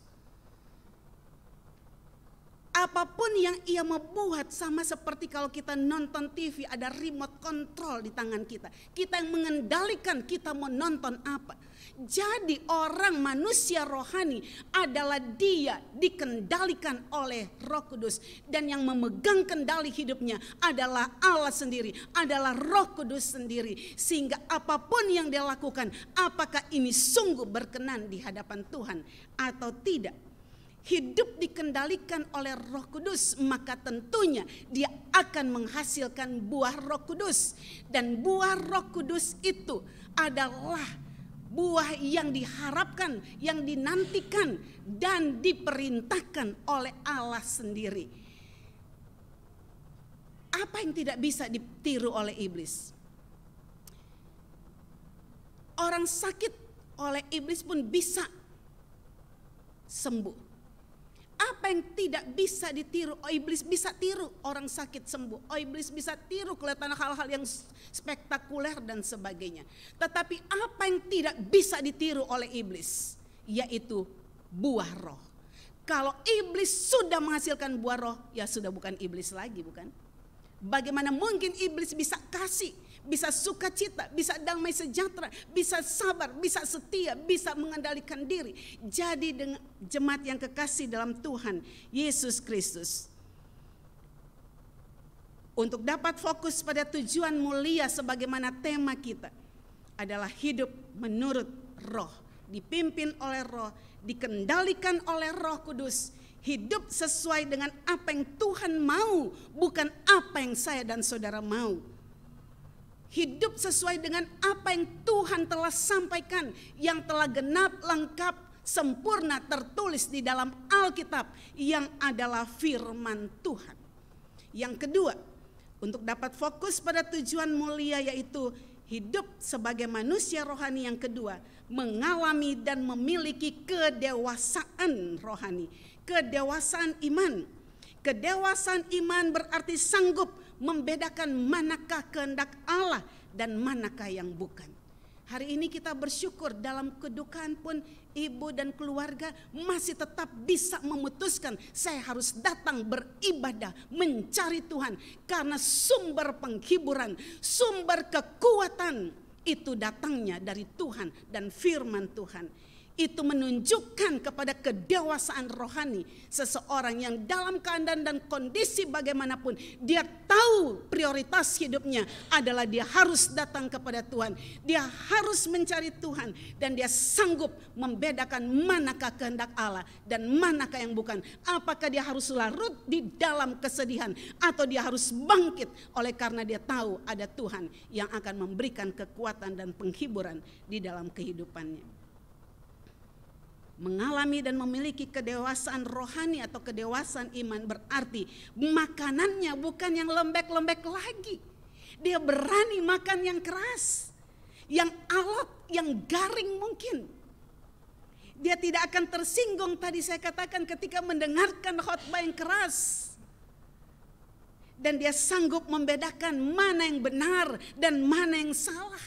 Apapun yang ia mau buat, sama seperti kalau kita nonton TV, ada remote control di tangan kita. Kita yang mengendalikan kita mau nonton apa. Jadi orang manusia rohani adalah dia dikendalikan oleh Roh Kudus. Dan yang memegang kendali hidupnya adalah Allah sendiri, adalah Roh Kudus sendiri. Sehingga apapun yang dia lakukan, apakah ini sungguh berkenan di hadapan Tuhan atau tidak. Hidup dikendalikan oleh Roh Kudus, maka tentunya dia akan menghasilkan buah Roh Kudus. Dan buah Roh Kudus itu adalah buah yang diharapkan, yang dinantikan dan diperintahkan oleh Allah sendiri. Apa yang tidak bisa ditiru oleh iblis? Orang sakit oleh iblis pun bisa sembuh. Apa yang tidak bisa ditiru? Oh, iblis bisa tiru orang sakit sembuh. Oh, iblis bisa tiru kelihatan hal-hal yang spektakuler dan sebagainya. Tetapi apa yang tidak bisa ditiru oleh iblis? Yaitu buah roh. Kalau iblis sudah menghasilkan buah roh, ya sudah bukan iblis lagi, bukan? Bagaimana mungkin iblis bisa kasih, bisa sukacita, bisa damai sejahtera, bisa sabar, bisa setia, bisa mengendalikan diri. Jadi dengan jemaat yang kekasih dalam Tuhan Yesus Kristus, untuk dapat fokus pada tujuan mulia sebagaimana tema kita adalah hidup menurut roh, dipimpin oleh roh, dikendalikan oleh Roh Kudus. Hidup sesuai dengan apa yang Tuhan mau, bukan apa yang saya dan saudara mau. Hidup sesuai dengan apa yang Tuhan telah sampaikan, yang telah genap, lengkap, sempurna tertulis di dalam Alkitab yang adalah firman Tuhan. Yang kedua, untuk dapat fokus pada tujuan mulia yaitu hidup sebagai manusia rohani. Yang kedua, mengalami dan memiliki kedewasaan rohani, kedewasaan iman. Kedewasaan iman berarti sanggup membedakan manakah kehendak Allah dan manakah yang bukan. Hari ini kita bersyukur dalam kedukaan pun ibu dan keluarga masih tetap bisa memutuskan saya harus datang beribadah, mencari Tuhan. Karena sumber penghiburan, sumber kekuatan itu datangnya dari Tuhan dan firman Tuhan. Itu menunjukkan kepada kedewasaan rohani seseorang yang dalam keadaan dan kondisi bagaimanapun dia tahu prioritas hidupnya adalah dia harus datang kepada Tuhan, dia harus mencari Tuhan, dan dia sanggup membedakan manakah kehendak Allah dan manakah yang bukan. Apakah dia harus larut di dalam kesedihan atau dia harus bangkit oleh karena dia tahu ada Tuhan yang akan memberikan kekuatan dan penghiburan di dalam kehidupannya. Mengalami dan memiliki kedewasaan rohani atau kedewasaan iman berarti makanannya bukan yang lembek-lembek lagi. Dia berani makan yang keras, yang alot, yang garing mungkin. Dia tidak akan tersinggung tadi saya katakan ketika mendengarkan khotbah yang keras. Dan dia sanggup membedakan mana yang benar dan mana yang salah.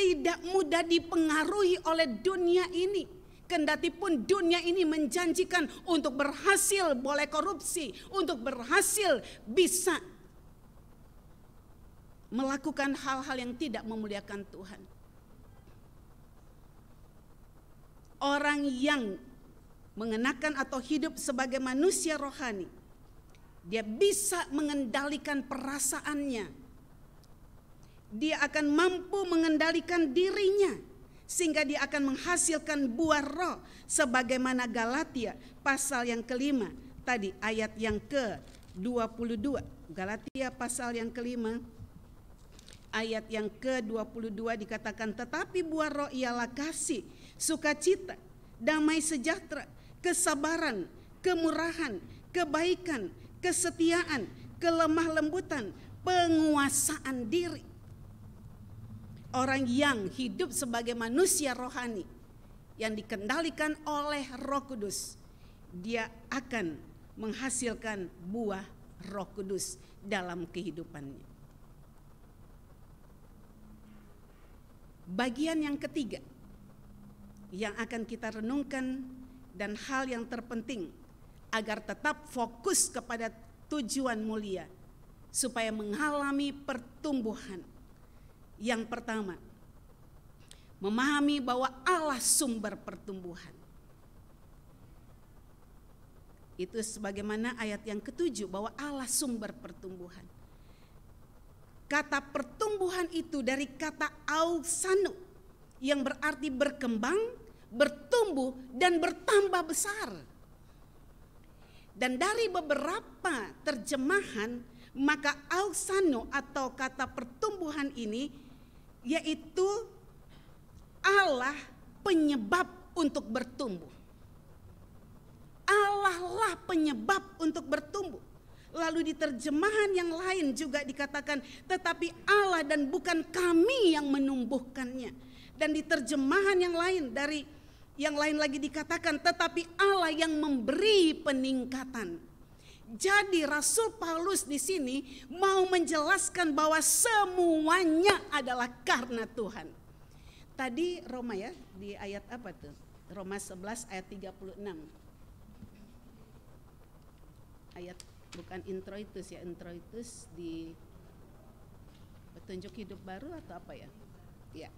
tidak mudah dipengaruhi oleh dunia ini. Kendati pun dunia ini menjanjikan untuk berhasil boleh korupsi, untuk berhasil bisa melakukan hal-hal yang tidak memuliakan Tuhan. Orang yang mengenakan atau hidup sebagai manusia rohani, dia bisa mengendalikan perasaannya. Dia akan mampu mengendalikan dirinya sehingga dia akan menghasilkan buah roh sebagaimana Galatia pasal yang kelima tadi ayat yang ke-22. Galatia pasal yang kelima ayat yang ke-22 dikatakan, tetapi buah roh ialah kasih, sukacita, damai sejahtera, kesabaran, kemurahan, kebaikan, kesetiaan, kelemah lembutan, penguasaan diri. Orang yang hidup sebagai manusia rohani yang dikendalikan oleh Roh Kudus, dia akan menghasilkan buah Roh Kudus dalam kehidupannya. Bagian yang ketiga yang akan kita renungkan dan hal yang terpenting agar tetap fokus kepada tujuan mulia supaya mengalami pertumbuhan. Yang pertama, memahami bahwa Allah sumber pertumbuhan. Itu sebagaimana ayat yang ke-7 bahwa Allah sumber pertumbuhan. Kata pertumbuhan itu dari kata auxano yang berarti berkembang, bertumbuh dan bertambah besar. Dan dari beberapa terjemahan, maka auxano atau kata pertumbuhan ini yaitu Allah penyebab untuk bertumbuh. Allah lah penyebab untuk bertumbuh. Lalu di terjemahan yang lain juga dikatakan, tetapi Allah dan bukan kami yang menumbuhkannya. Dan di terjemahan yang lain lagi dikatakan, tetapi Allah yang memberi peningkatan. Jadi Rasul Paulus di sini mau menjelaskan bahwa semuanya adalah karena Tuhan. Tadi Roma ya, di ayat apa tuh? Roma 11 ayat 36. Ayat bukan introitus ya, introitus di petunjuk hidup baru atau apa ya? Ya.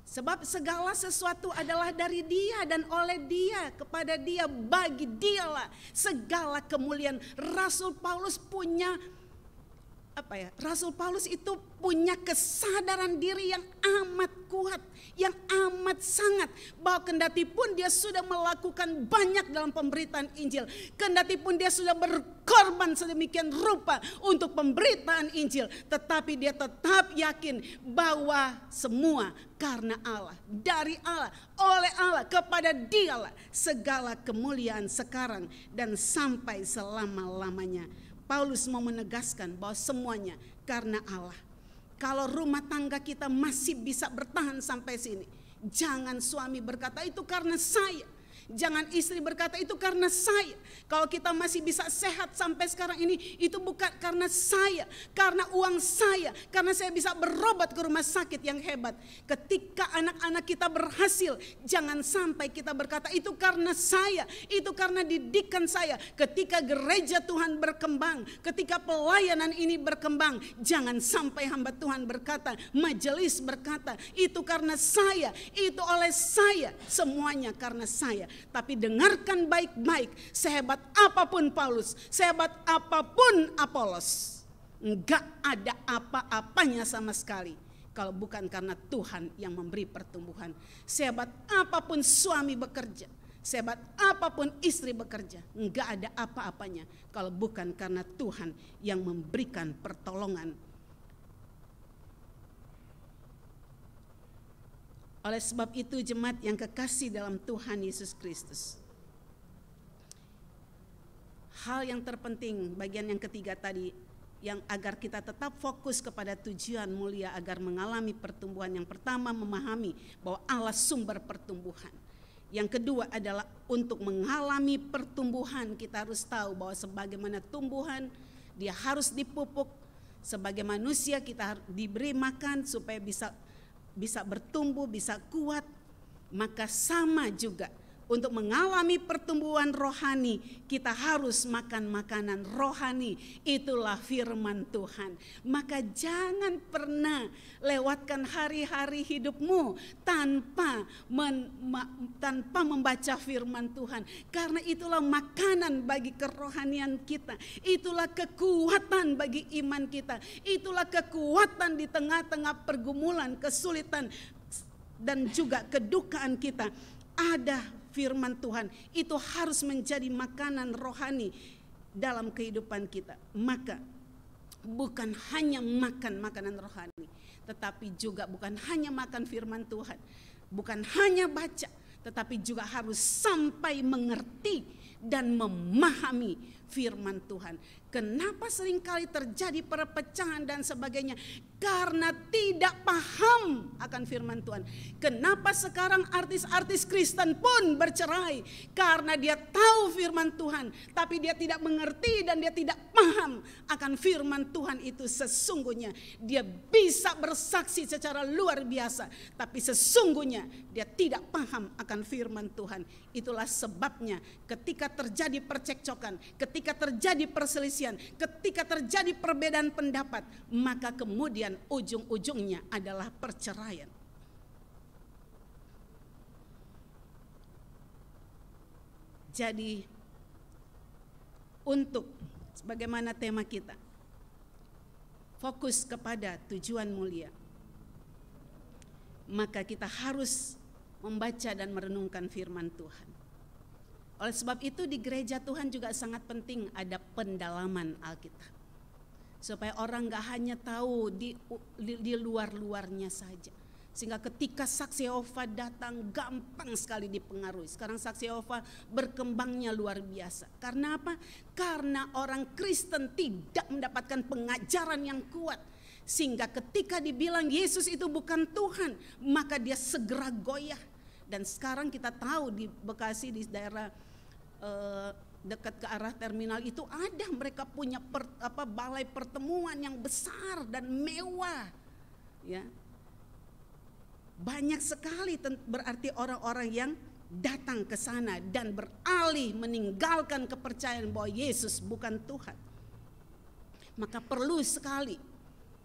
Sebab segala sesuatu adalah dari Dia dan oleh Dia, kepada Dia, bagi Dialah segala kemuliaan. Rasul Paulus punya Rasul Paulus itu punya kesadaran diri yang amat kuat, yang amat sangat, bahwa kendati pun dia sudah melakukan banyak dalam pemberitaan Injil, kendati pun dia sudah berkorban sedemikian rupa untuk pemberitaan Injil, tetapi dia tetap yakin bahwa semua karena Allah, dari Allah, oleh Allah, kepada Dialah segala kemuliaan sekarang dan sampai selama-lamanya. Paulus mau menegaskan bahwa semuanya karena Allah. Kalau rumah tangga kita masih bisa bertahan sampai sini, jangan suami berkata itu karena saya. Jangan istri berkata itu karena saya. Kalau kita masih bisa sehat sampai sekarang ini, itu bukan karena saya, karena uang saya, karena saya bisa berobat ke rumah sakit yang hebat. Ketika anak-anak kita berhasil, jangan sampai kita berkata itu karena saya, itu karena didikan saya. Ketika gereja Tuhan berkembang, ketika pelayanan ini berkembang, jangan sampai hamba Tuhan berkata, majelis berkata, itu karena saya, itu oleh saya, semuanya karena saya. Tapi dengarkan baik-baik, sehebat apapun Paulus, sehebat apapun Apolos, enggak ada apa-apanya sama sekali kalau bukan karena Tuhan yang memberi pertumbuhan. Sehebat apapun suami bekerja, sehebat apapun istri bekerja, enggak ada apa-apanya kalau bukan karena Tuhan yang memberikan pertolongan. Oleh sebab itu jemaat yang kekasih dalam Tuhan Yesus Kristus, hal yang terpenting bagian yang ketiga tadi, yang agar kita tetap fokus kepada tujuan mulia agar mengalami pertumbuhan. Yang pertama, memahami bahwa Allah sumber pertumbuhan. Yang kedua adalah untuk mengalami pertumbuhan kita harus tahu bahwa sebagaimana tumbuhan dia harus dipupuk. Sebagai manusia kita diberi makan supaya bisa bisa bertumbuh, bisa kuat, maka sama juga untuk mengalami pertumbuhan rohani, kita harus makan makanan rohani. Itulah firman Tuhan. Maka jangan pernah lewatkan hari-hari hidupmu tanpa membaca firman Tuhan. Karena itulah makanan bagi kerohanian kita. Itulah kekuatan bagi iman kita. Itulah kekuatan di tengah-tengah pergumulan, kesulitan, dan juga kedukaan kita. Ada firman Tuhan, itu harus menjadi makanan rohani dalam kehidupan kita. Maka bukan hanya makan makanan rohani, tetapi juga bukan hanya makan firman Tuhan, bukan hanya baca, tetapi juga harus sampai mengerti dan memahami firman Tuhan. Kenapa seringkali terjadi perpecahan dan sebagainya? Karena tidak paham akan firman Tuhan. Kenapa sekarang artis-artis Kristen pun bercerai? Karena dia tahu firman Tuhan, tapi dia tidak mengerti dan dia tidak paham akan firman Tuhan itu sesungguhnya. Dia bisa bersaksi secara luar biasa, tapi sesungguhnya dia tidak paham akan firman Tuhan. Itulah sebabnya ketika terjadi percekcokan, ketika terjadi perselisihan, ketika terjadi perbedaan pendapat, maka kemudian ujung-ujungnya adalah perceraian. Jadi untuk sebagaimana tema kita, fokus kepada tujuan mulia, maka kita harus membaca dan merenungkan firman Tuhan. Oleh sebab itu di gereja Tuhan juga sangat penting ada pendalaman Alkitab. Supaya orang gak hanya tahu di luar-luarnya saja. Sehingga ketika saksi Yehova datang gampang sekali dipengaruhi. Sekarang saksi Yehova berkembangnya luar biasa. Karena apa? Karena orang Kristen tidak mendapatkan pengajaran yang kuat. Sehingga ketika dibilang Yesus itu bukan Tuhan, maka dia segera goyah. Dan sekarang kita tahu di Bekasi, di daerah dekat ke arah terminal itu ada, mereka punya balai pertemuan yang besar dan mewah, ya. Banyak sekali berarti orang-orang yang datang ke sana dan beralih meninggalkan kepercayaan bahwa Yesus bukan Tuhan. Maka perlu sekali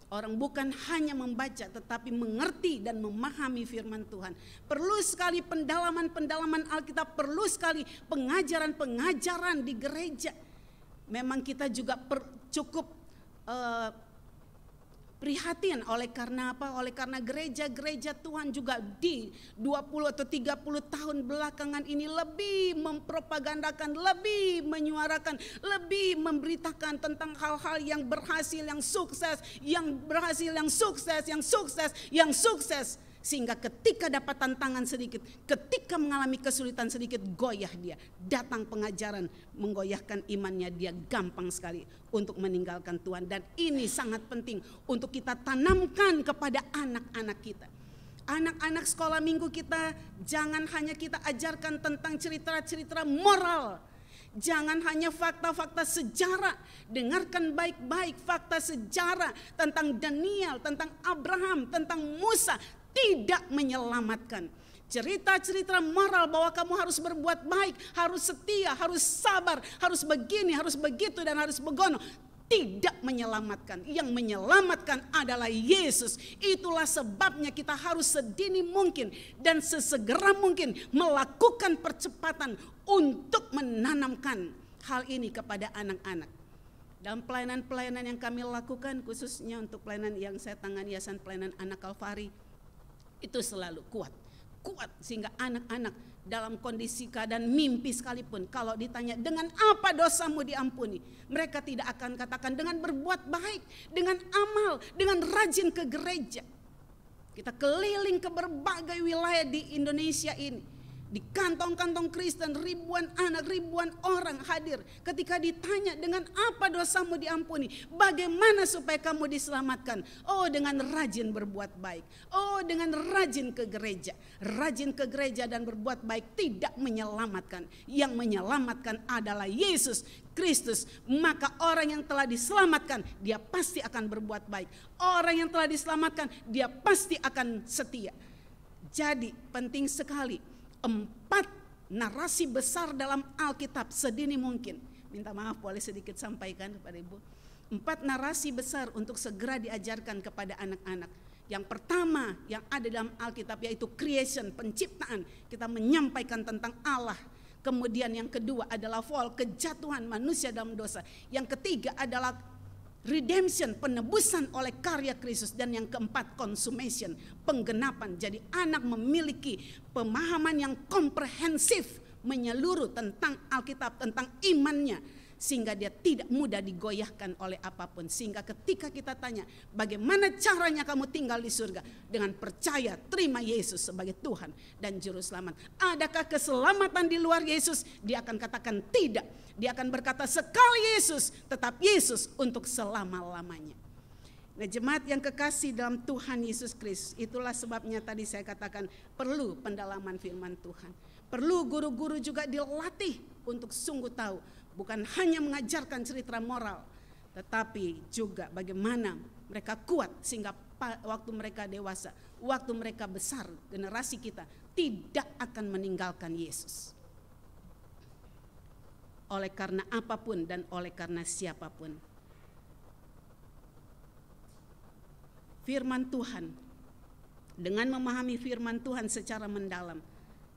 orang bukan hanya membaca tetapi mengerti dan memahami firman Tuhan. Perlu sekali pendalaman-pendalaman Alkitab, perlu sekali pengajaran-pengajaran di gereja. Memang kita juga cukup prihatin oleh karena apa? Oleh karena gereja-gereja Tuhan juga di 20 atau 30 tahun belakangan ini lebih mempropagandakan, lebih menyuarakan, lebih memberitakan tentang hal-hal yang berhasil, yang sukses, yang berhasil, yang sukses, yang sukses, yang sukses. Sehingga ketika dapat tantangan sedikit, ketika mengalami kesulitan sedikit, goyah dia. Datang pengajaran menggoyahkan imannya, dia gampang sekali untuk meninggalkan Tuhan. Dan ini sangat penting untuk kita tanamkan kepada anak-anak kita. Anak-anak sekolah minggu kita, jangan hanya kita ajarkan tentang cerita-cerita moral. Jangan hanya fakta-fakta sejarah. Dengarkan baik-baik fakta sejarah tentang Daniel, tentang Abraham, tentang Musa. Tidak menyelamatkan. Cerita-cerita moral bahwa kamu harus berbuat baik, harus setia, harus sabar, harus begini, harus begitu, dan harus begono. Tidak menyelamatkan. Yang menyelamatkan adalah Yesus. Itulah sebabnya kita harus sedini mungkin dan sesegera mungkin melakukan percepatan untuk menanamkan hal ini kepada anak-anak. Dalam pelayanan-pelayanan yang kami lakukan, khususnya untuk pelayanan yang saya tangani, Yayasan Pelayanan Anak Kalvari, itu selalu kuat sehingga anak-anak dalam kondisi keadaan mimpi sekalipun, kalau ditanya dengan apa dosamu diampuni, mereka tidak akan katakan dengan berbuat baik, dengan amal, dengan rajin ke gereja. Kita keliling ke berbagai wilayah di Indonesia ini Di kantong-kantong Kristen ribuan anak, ribuan orang hadir. Ketika ditanya, dengan apa dosamu diampuni? Bagaimana supaya kamu diselamatkan? Oh, dengan rajin berbuat baik. Oh, dengan rajin ke gereja. Rajin ke gereja dan berbuat baik tidak menyelamatkan. Yang menyelamatkan adalah Yesus Kristus. Maka orang yang telah diselamatkan, dia pasti akan berbuat baik. Orang yang telah diselamatkan, dia pasti akan setia. Jadi penting sekali 4 narasi besar dalam Alkitab sedini mungkin. Minta maaf, boleh sedikit sampaikan kepada Ibu. 4 narasi besar untuk segera diajarkan kepada anak-anak. Yang pertama yang ada dalam Alkitab yaitu creation, penciptaan. Kita menyampaikan tentang Allah. Kemudian yang kedua adalah fall, kejatuhan manusia dalam dosa. Yang ketiga adalah redemption, penebusan oleh karya Kristus. Dan yang keempat, consummation, penggenapan. Jadi anak memiliki pemahaman yang komprehensif, menyeluruh tentang Alkitab, tentang imannya, sehingga dia tidak mudah digoyahkan oleh apapun. Sehingga ketika kita tanya, bagaimana caranya kamu tinggal di surga? Dengan percaya, terima Yesus sebagai Tuhan dan Juru Selamat. Adakah keselamatan di luar Yesus? Dia akan katakan tidak. Dia akan berkata sekali Yesus, tetap Yesus untuk selama-lamanya. Nah, jemaat yang kekasih dalam Tuhan Yesus Kristus, itulah sebabnya tadi saya katakan perlu pendalaman firman Tuhan. Perlu guru-guru juga dilatih untuk sungguh tahu, bukan hanya mengajarkan cerita moral, tetapi juga bagaimana mereka kuat sehingga waktu mereka dewasa, waktu mereka besar, generasi kita tidak akan meninggalkan Yesus. Oleh karena apapun dan oleh karena siapapun. Firman Tuhan, dengan memahami firman Tuhan secara mendalam,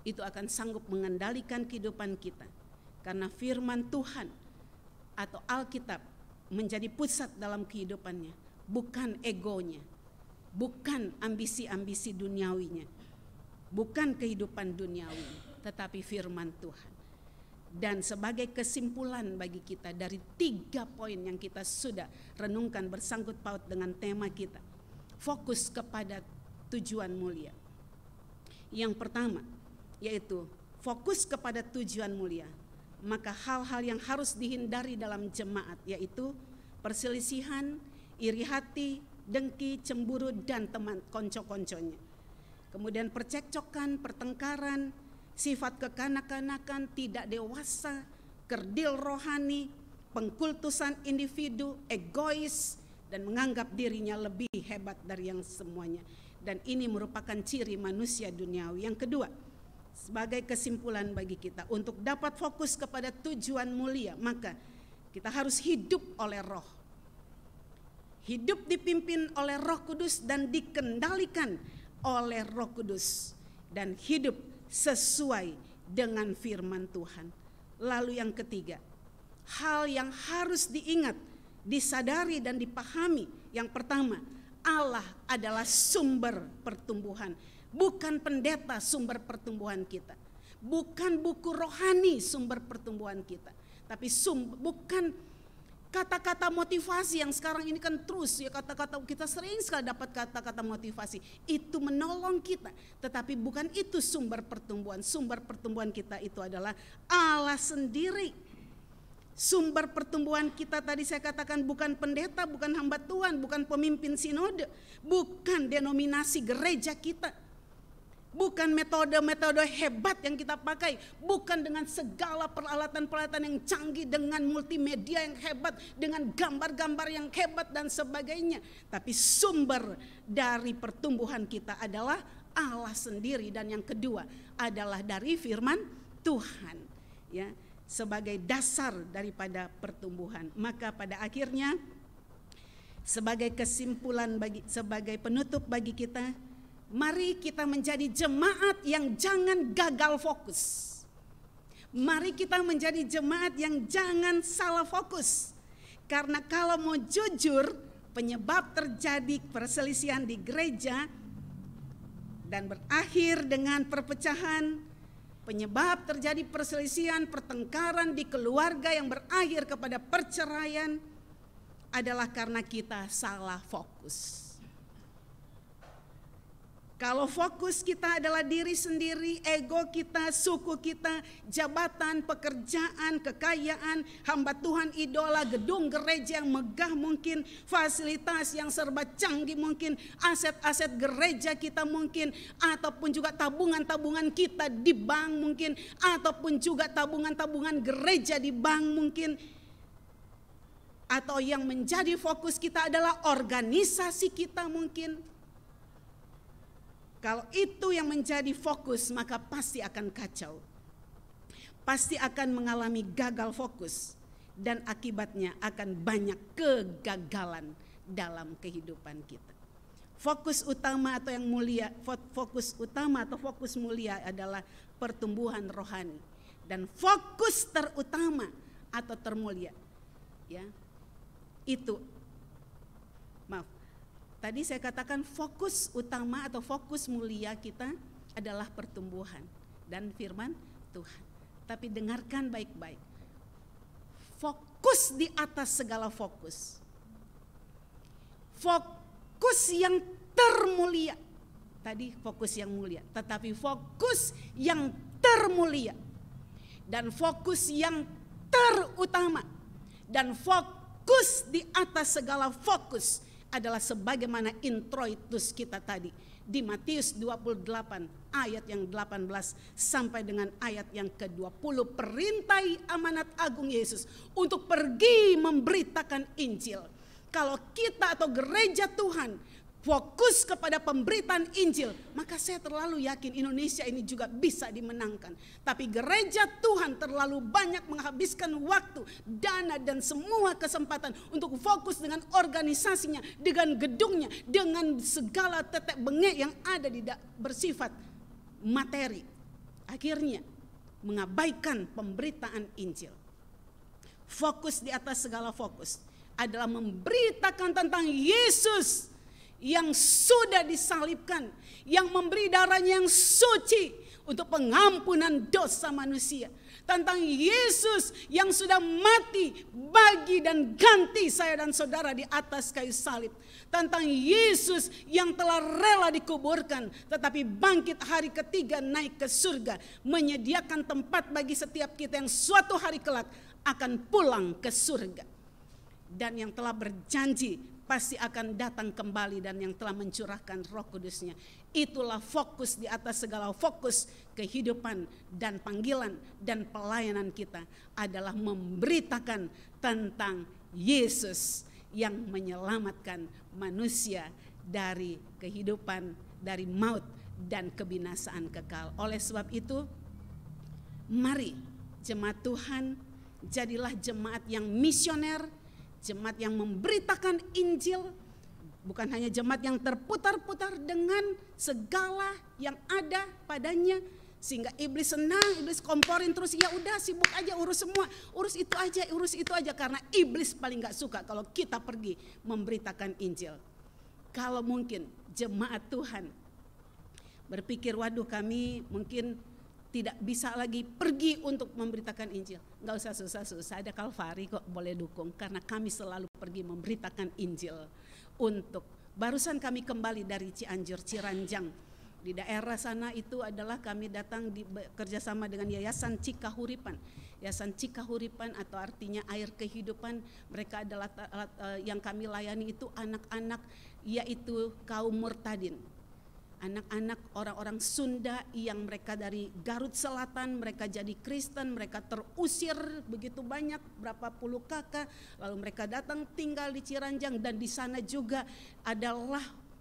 itu akan sanggup mengendalikan kehidupan kita. Karena firman Tuhan atau Alkitab menjadi pusat dalam kehidupannya, bukan egonya, bukan ambisi-ambisi duniawinya, bukan kehidupan duniawi, tetapi firman Tuhan. Dan sebagai kesimpulan bagi kita dari 3 poin yang kita sudah renungkan bersangkut paut dengan tema kita, fokus kepada tujuan mulia. Yang pertama yaitu fokus kepada tujuan mulia. Maka hal-hal yang harus dihindari dalam jemaat yaitu perselisihan, iri hati, dengki, cemburu, dan teman konco-konconya. Kemudian percekcokan, pertengkaran, sifat kekanak-kanakan, tidak dewasa, kerdil rohani, pengkultusan individu, egois, dan menganggap dirinya lebih hebat dari yang semuanya. Dan ini merupakan ciri manusia duniawi. Yang kedua, sebagai kesimpulan bagi kita, untuk dapat fokus kepada tujuan mulia, maka kita harus hidup oleh Roh. Hidup dipimpin oleh Roh Kudus dan dikendalikan oleh Roh Kudus. Dan hidup sesuai dengan firman Tuhan. Lalu yang ketiga, hal yang harus diingat, disadari dan dipahami. Yang pertama, Allah adalah sumber pertumbuhan. Bukan pendeta sumber pertumbuhan kita. Bukan buku rohani sumber pertumbuhan kita. Tapi bukan kata-kata motivasi yang sekarang ini kan terus ya, kata-kata kita sering sekali dapat kata-kata motivasi. Itu menolong kita, tetapi bukan itu sumber pertumbuhan. Sumber pertumbuhan kita itu adalah Allah sendiri. Sumber pertumbuhan kita tadi saya katakan bukan pendeta, bukan hamba Tuhan, bukan pemimpin sinode, bukan denominasi gereja kita. Bukan metode-metode hebat yang kita pakai, bukan dengan segala peralatan-peralatan yang canggih, dengan multimedia yang hebat, dengan gambar-gambar yang hebat dan sebagainya. Tapi sumber dari pertumbuhan kita adalah Allah sendiri, dan yang kedua adalah dari firman Tuhan, ya, sebagai dasar daripada pertumbuhan. Maka pada akhirnya sebagai kesimpulan sebagai penutup bagi kita, mari kita menjadi jemaat yang jangan gagal fokus. Mari kita menjadi jemaat yang jangan salah fokus. Karena kalau mau jujur, penyebab terjadi perselisihan di gereja dan berakhir dengan perpecahan, penyebab terjadi perselisihan, pertengkaran di keluarga yang berakhir kepada perceraian adalah karena kita salah fokus. Kalau fokus kita adalah diri sendiri, ego kita, suku kita, jabatan, pekerjaan, kekayaan, hamba Tuhan, idola, gedung gereja yang megah mungkin, fasilitas yang serba canggih mungkin, aset-aset gereja kita mungkin, ataupun juga tabungan-tabungan kita di bank mungkin, ataupun juga tabungan-tabungan gereja di bank mungkin, atau yang menjadi fokus kita adalah organisasi kita mungkin. Kalau itu yang menjadi fokus, maka pasti akan kacau. Pasti akan mengalami gagal fokus. Dan akibatnya akan banyak kegagalan dalam kehidupan kita. Fokus utama atau yang mulia, fokus utama atau fokus mulia adalah pertumbuhan rohani. Dan fokus terutama atau termulia, ya, itu, tadi saya katakan fokus utama atau fokus mulia kita adalah pertumbuhan dan firman Tuhan. Tapi dengarkan baik-baik. Fokus di atas segala fokus. Fokus yang termulia. Tadi fokus yang mulia, tetapi fokus yang termulia. Dan fokus yang terutama. Dan fokus di atas segala fokus adalah sebagaimana introitus kita tadi di Matius 28 ayat yang 18 sampai dengan ayat yang ke-20. Perintai amanat agung Yesus untuk pergi memberitakan Injil. Kalau kita atau gereja Tuhan fokus kepada pemberitaan Injil, maka saya terlalu yakin Indonesia ini juga bisa dimenangkan. Tapi gereja Tuhan terlalu banyak menghabiskan waktu, dana dan semua kesempatan untuk fokus dengan organisasinya, dengan gedungnya, dengan segala tetek bengek yang ada di bersifat materi. Akhirnya mengabaikan pemberitaan Injil. Fokus di atas segala fokus adalah memberitakan tentang Yesus yang sudah disalibkan, yang memberi darahnya yang suci untuk pengampunan dosa manusia. Tentang Yesus yang sudah mati bagi dan ganti saya dan saudara di atas kayu salib. Tentang Yesus yang telah rela dikuburkan tetapi bangkit hari ketiga naik ke surga, menyediakan tempat bagi setiap kita yang suatu hari kelak akan pulang ke surga. Dan yang telah berjanji pasti akan datang kembali dan yang telah mencurahkan Roh Kudus-Nya. Itulah fokus di atas segala fokus kehidupan dan panggilan dan pelayanan kita adalah memberitakan tentang Yesus yang menyelamatkan manusia dari kehidupan, dari maut dan kebinasaan kekal. Oleh sebab itu, mari jemaat Tuhan jadilah jemaat yang misioner, jemaat yang memberitakan Injil, bukan hanya jemaat yang terputar-putar dengan segala yang ada padanya sehingga iblis senang, iblis komporin terus, ya udah sibuk aja urus semua, urus itu aja karena iblis paling gak suka kalau kita pergi memberitakan Injil. Kalau mungkin jemaat Tuhan berpikir, waduh kami mungkin tidak bisa lagi pergi untuk memberitakan Injil. Gak usah susah-susah, ada Kalvari kok boleh dukung. Karena kami selalu pergi memberitakan Injil. Untuk barusan kami kembali dari Cianjur, Ciranjang. Di daerah sana itu adalah kami datang kerjasama dengan Yayasan Cikahuripan. Yayasan Cikahuripan atau artinya air kehidupan. Mereka adalah yang kami layani itu anak-anak yaitu kaum murtadin. Anak-anak orang-orang Sunda yang mereka dari Garut Selatan, mereka jadi Kristen, mereka terusir begitu banyak, berapa puluh kakak, lalu mereka datang tinggal di Ciranjang dan di sana juga adalah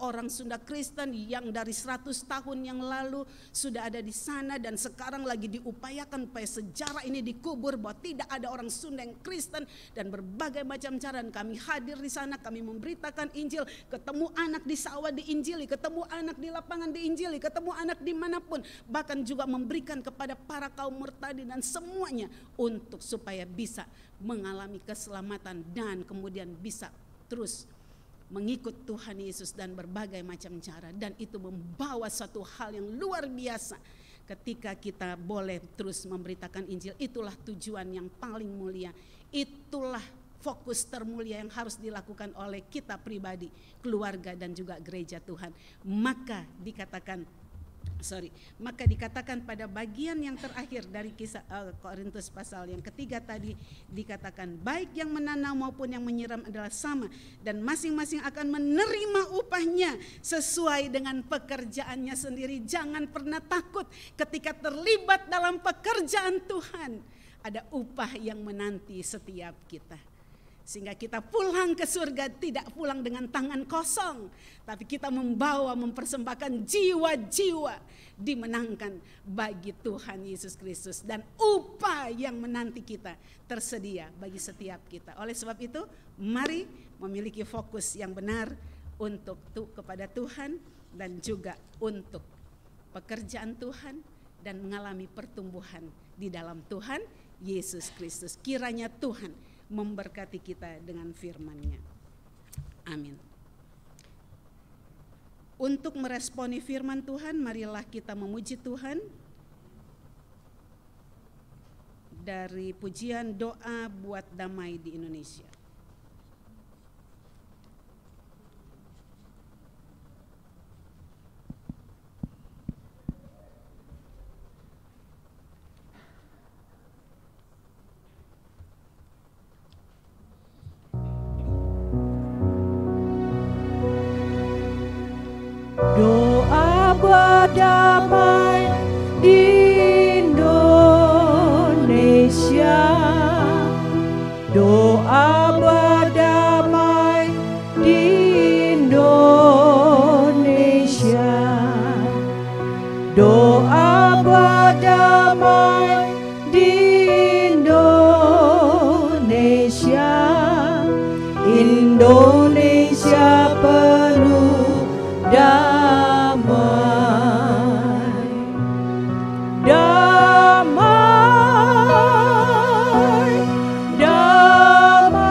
orang Sunda Kristen yang dari 100 tahun yang lalu sudah ada di sana dan sekarang lagi diupayakan supaya sejarah ini dikubur bahwa tidak ada orang Sunda yang Kristen dan berbagai macam cara. Dan kami hadir di sana, kami memberitakan Injil, ketemu anak di sawah diinjili, ketemu anak di lapangan diinjili, ketemu anak dimanapun, bahkan juga memberikan kepada para kaum murtadin dan semuanya untuk supaya bisa mengalami keselamatan dan kemudian bisa terus mengikut Tuhan Yesus dan berbagai macam cara. Dan itu membawa satu hal yang luar biasa ketika kita boleh terus memberitakan Injil. Itulah tujuan yang paling mulia, itulah fokus termulia yang harus dilakukan oleh kita pribadi, keluarga dan juga gereja Tuhan. Maka dikatakan pada bagian yang terakhir dari kisah Korintus pasal yang ketiga tadi, dikatakan baik yang menanam maupun yang menyiram adalah sama, dan masing-masing akan menerima upahnya sesuai dengan pekerjaannya sendiri. Jangan pernah takut ketika terlibat dalam pekerjaan Tuhan. Ada upah yang menanti setiap kita. Sehingga kita pulang ke surga tidak pulang dengan tangan kosong, tapi kita mempersembahkan jiwa-jiwa dimenangkan bagi Tuhan Yesus Kristus, dan upah yang menanti kita tersedia bagi setiap kita. Oleh sebab itu, mari memiliki fokus yang benar untuk kepada Tuhan dan juga untuk pekerjaan Tuhan, dan mengalami pertumbuhan di dalam Tuhan Yesus Kristus. Kiranya Tuhan memberkati kita dengan firman-Nya. Amin. Untuk meresponi firman Tuhan, marilah kita memuji Tuhan dari pujian doa buat damai di Indonesia. Doa berdamai di Indonesia, doa berdamai di Indonesia, doa berdamai di Indonesia. Indonesia penuh damai, damai, damai,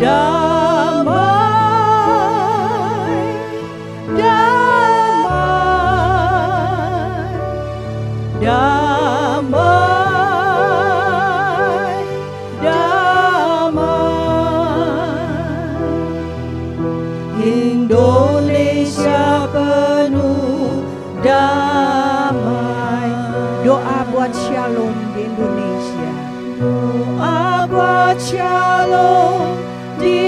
damai, damai, damai, damai. Indonesia penuh damai. Doa buat shalom di Indonesia. Doa buat shalom di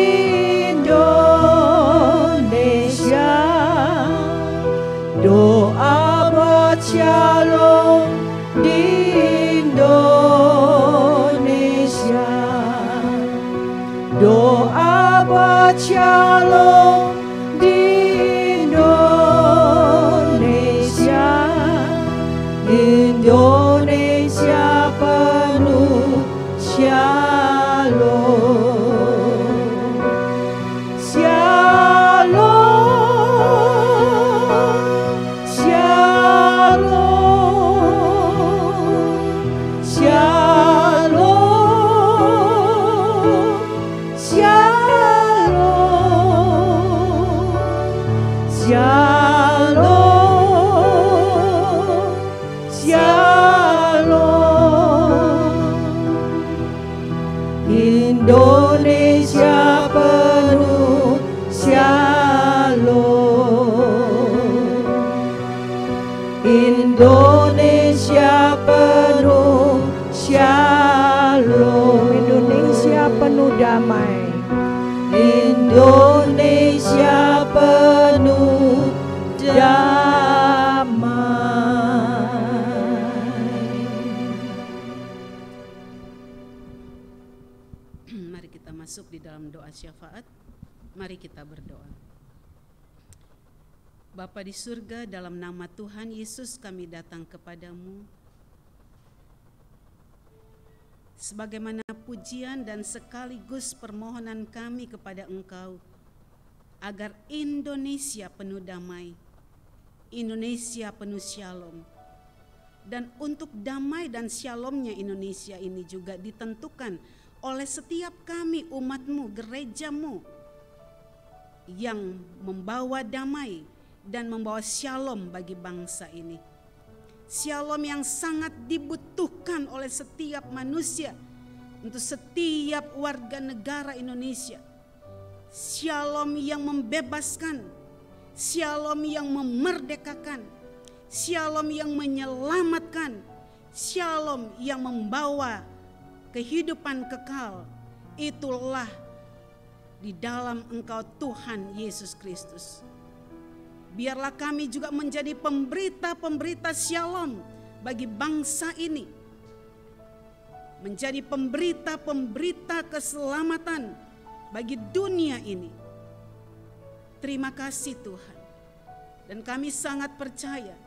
Indonesia. Doa buat shalom di Indonesia. Doa buat shalom di Indonesia. Indonesia penuh shalom. Shalom, shalom, shalom, shalom, shalom, shalom. Indonesia penuh shalom. Indonesia penuh shalom. Indonesia penuh damai. Indonesia penuh damai. Mari kita masuk di dalam doa syafaat. Mari kita berdoa. Bapa di surga, dalam nama Tuhan Yesus kami datang kepadamu sebagaimana pujian dan sekaligus permohonan kami kepada Engkau agar Indonesia penuh damai, Indonesia penuh shalom. Dan untuk damai dan shalomnya Indonesia ini juga ditentukan oleh setiap kami umat-Mu, gereja-Mu yang membawa damai dan membawa shalom bagi bangsa ini. Shalom yang sangat dibutuhkan oleh setiap manusia untuk setiap warga negara Indonesia. Shalom yang membebaskan, shalom yang memerdekakan, shalom yang menyelamatkan, shalom yang membawa kehidupan kekal. Itulah di dalam Engkau Tuhan Yesus Kristus. Biarlah kami juga menjadi pemberita-pemberita shalom bagi bangsa ini, menjadi pemberita-pemberita keselamatan bagi dunia ini. Terima kasih Tuhan. Dan kami sangat percaya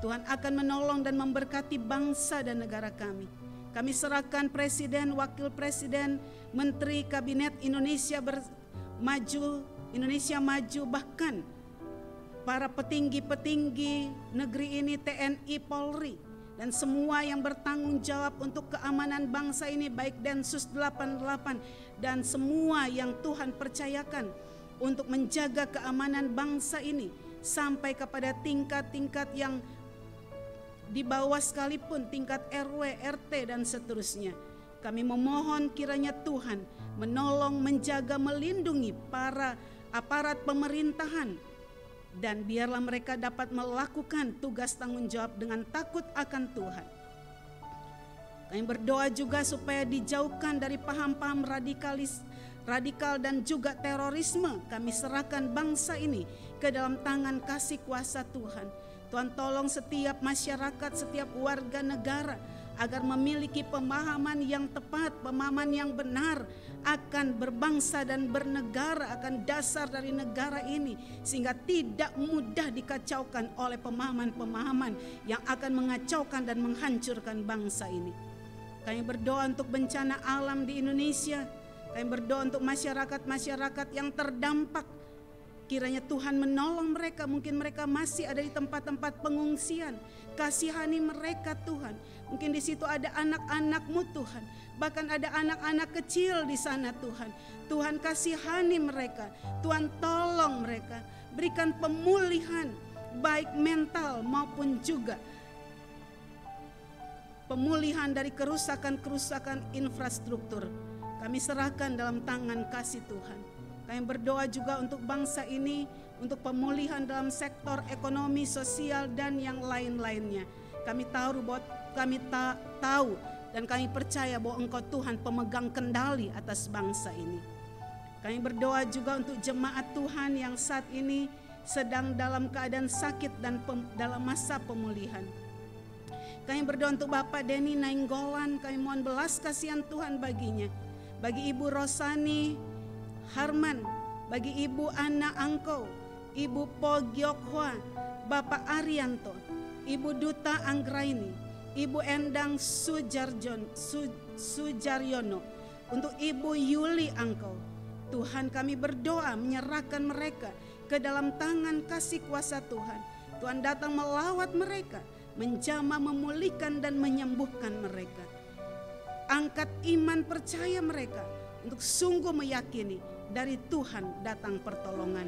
Tuhan akan menolong dan memberkati bangsa dan negara kami. Kami serahkan Presiden, Wakil Presiden, Menteri Kabinet Indonesia Maju, bahkan para petinggi-petinggi negeri ini, TNI, Polri, dan semua yang bertanggung jawab untuk keamanan bangsa ini, baik Densus 88 dan semua yang Tuhan percayakan untuk menjaga keamanan bangsa ini sampai kepada tingkat-tingkat yang di bawah sekalipun, tingkat RW, RT dan seterusnya. Kami memohon kiranya Tuhan menolong, menjaga, melindungi para aparat pemerintahan, dan biarlah mereka dapat melakukan tugas tanggung jawab dengan takut akan Tuhan. Kami berdoa juga supaya dijauhkan dari paham-paham radikal dan juga terorisme. Kami serahkan bangsa ini ke dalam tangan kasih kuasa Tuhan. Tuhan tolong setiap masyarakat, setiap warga negara agar memiliki pemahaman yang tepat, pemahaman yang benar akan berbangsa dan bernegara, akan dasar dari negara ini, sehingga tidak mudah dikacaukan oleh pemahaman-pemahaman yang akan mengacaukan dan menghancurkan bangsa ini. Kami berdoa untuk bencana alam di Indonesia. Kami berdoa untuk masyarakat-masyarakat yang terdampak. Kiranya Tuhan menolong mereka, mungkin mereka masih ada di tempat-tempat pengungsian. Kasihani mereka Tuhan. Mungkin di situ ada anak-anak-Mu Tuhan. Bahkan ada anak-anak kecil di sana Tuhan. Tuhan kasihani mereka. Tuhan tolong mereka. Berikan pemulihan baik mental maupun juga pemulihan dari kerusakan-kerusakan infrastruktur. Kami serahkan dalam tangan kasih Tuhan. Kami berdoa juga untuk bangsa ini, untuk pemulihan dalam sektor ekonomi, sosial, dan yang lain-lainnya. Kami tahu dan kami percaya bahwa Engkau Tuhan pemegang kendali atas bangsa ini. Kami berdoa juga untuk jemaat Tuhan yang saat ini sedang dalam keadaan sakit dan dalam masa pemulihan. Kami berdoa untuk Bapak Denny Nainggolan, kami mohon belas kasihan Tuhan baginya. Bagi Ibu Rosani Harman, bagi Ibu Ana Angko, Ibu Po Gyokhwa, Bapak Arianto, Ibu Duta Anggraini, Ibu Endang Sujaryono, untuk Ibu Yuli Angko. Tuhan, kami berdoa menyerahkan mereka ke dalam tangan kasih kuasa Tuhan. Tuhan datang melawat mereka, menjamah, memulihkan dan menyembuhkan mereka. Angkat iman percaya mereka untuk sungguh meyakini dari Tuhan datang pertolongan.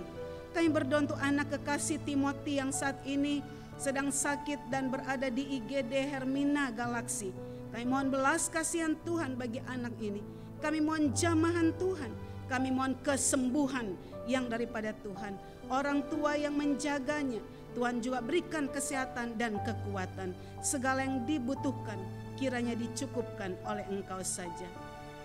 Kami berdoa untuk anak kekasih Timothy yang saat ini sedang sakit dan berada di IGD Hermina Galaksi. Kami mohon belas kasihan Tuhan bagi anak ini. Kami mohon jamahan Tuhan. Kami mohon kesembuhan yang daripada Tuhan. Orang tua yang menjaganya, Tuhan juga berikan kesehatan dan kekuatan. Segala yang dibutuhkan kiranya dicukupkan oleh Engkau saja.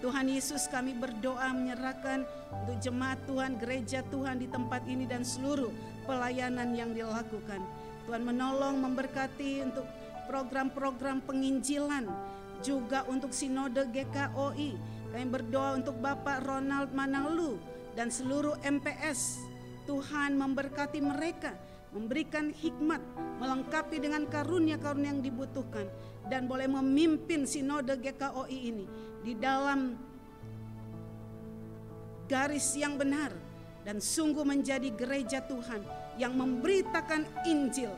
Tuhan Yesus, kami berdoa menyerahkan untuk jemaat Tuhan, gereja Tuhan di tempat ini dan seluruh pelayanan yang dilakukan. Tuhan menolong, memberkati untuk program-program penginjilan, juga untuk sinode GKOI. Kami berdoa untuk Bapak Ronald Mananglu dan seluruh MPS. Tuhan memberkati mereka, memberikan hikmat, melengkapi dengan karunia-karunia yang dibutuhkan, dan boleh memimpin sinode GKOI ini di dalam garis yang benar dan sungguh menjadi gereja Tuhan yang memberitakan Injil.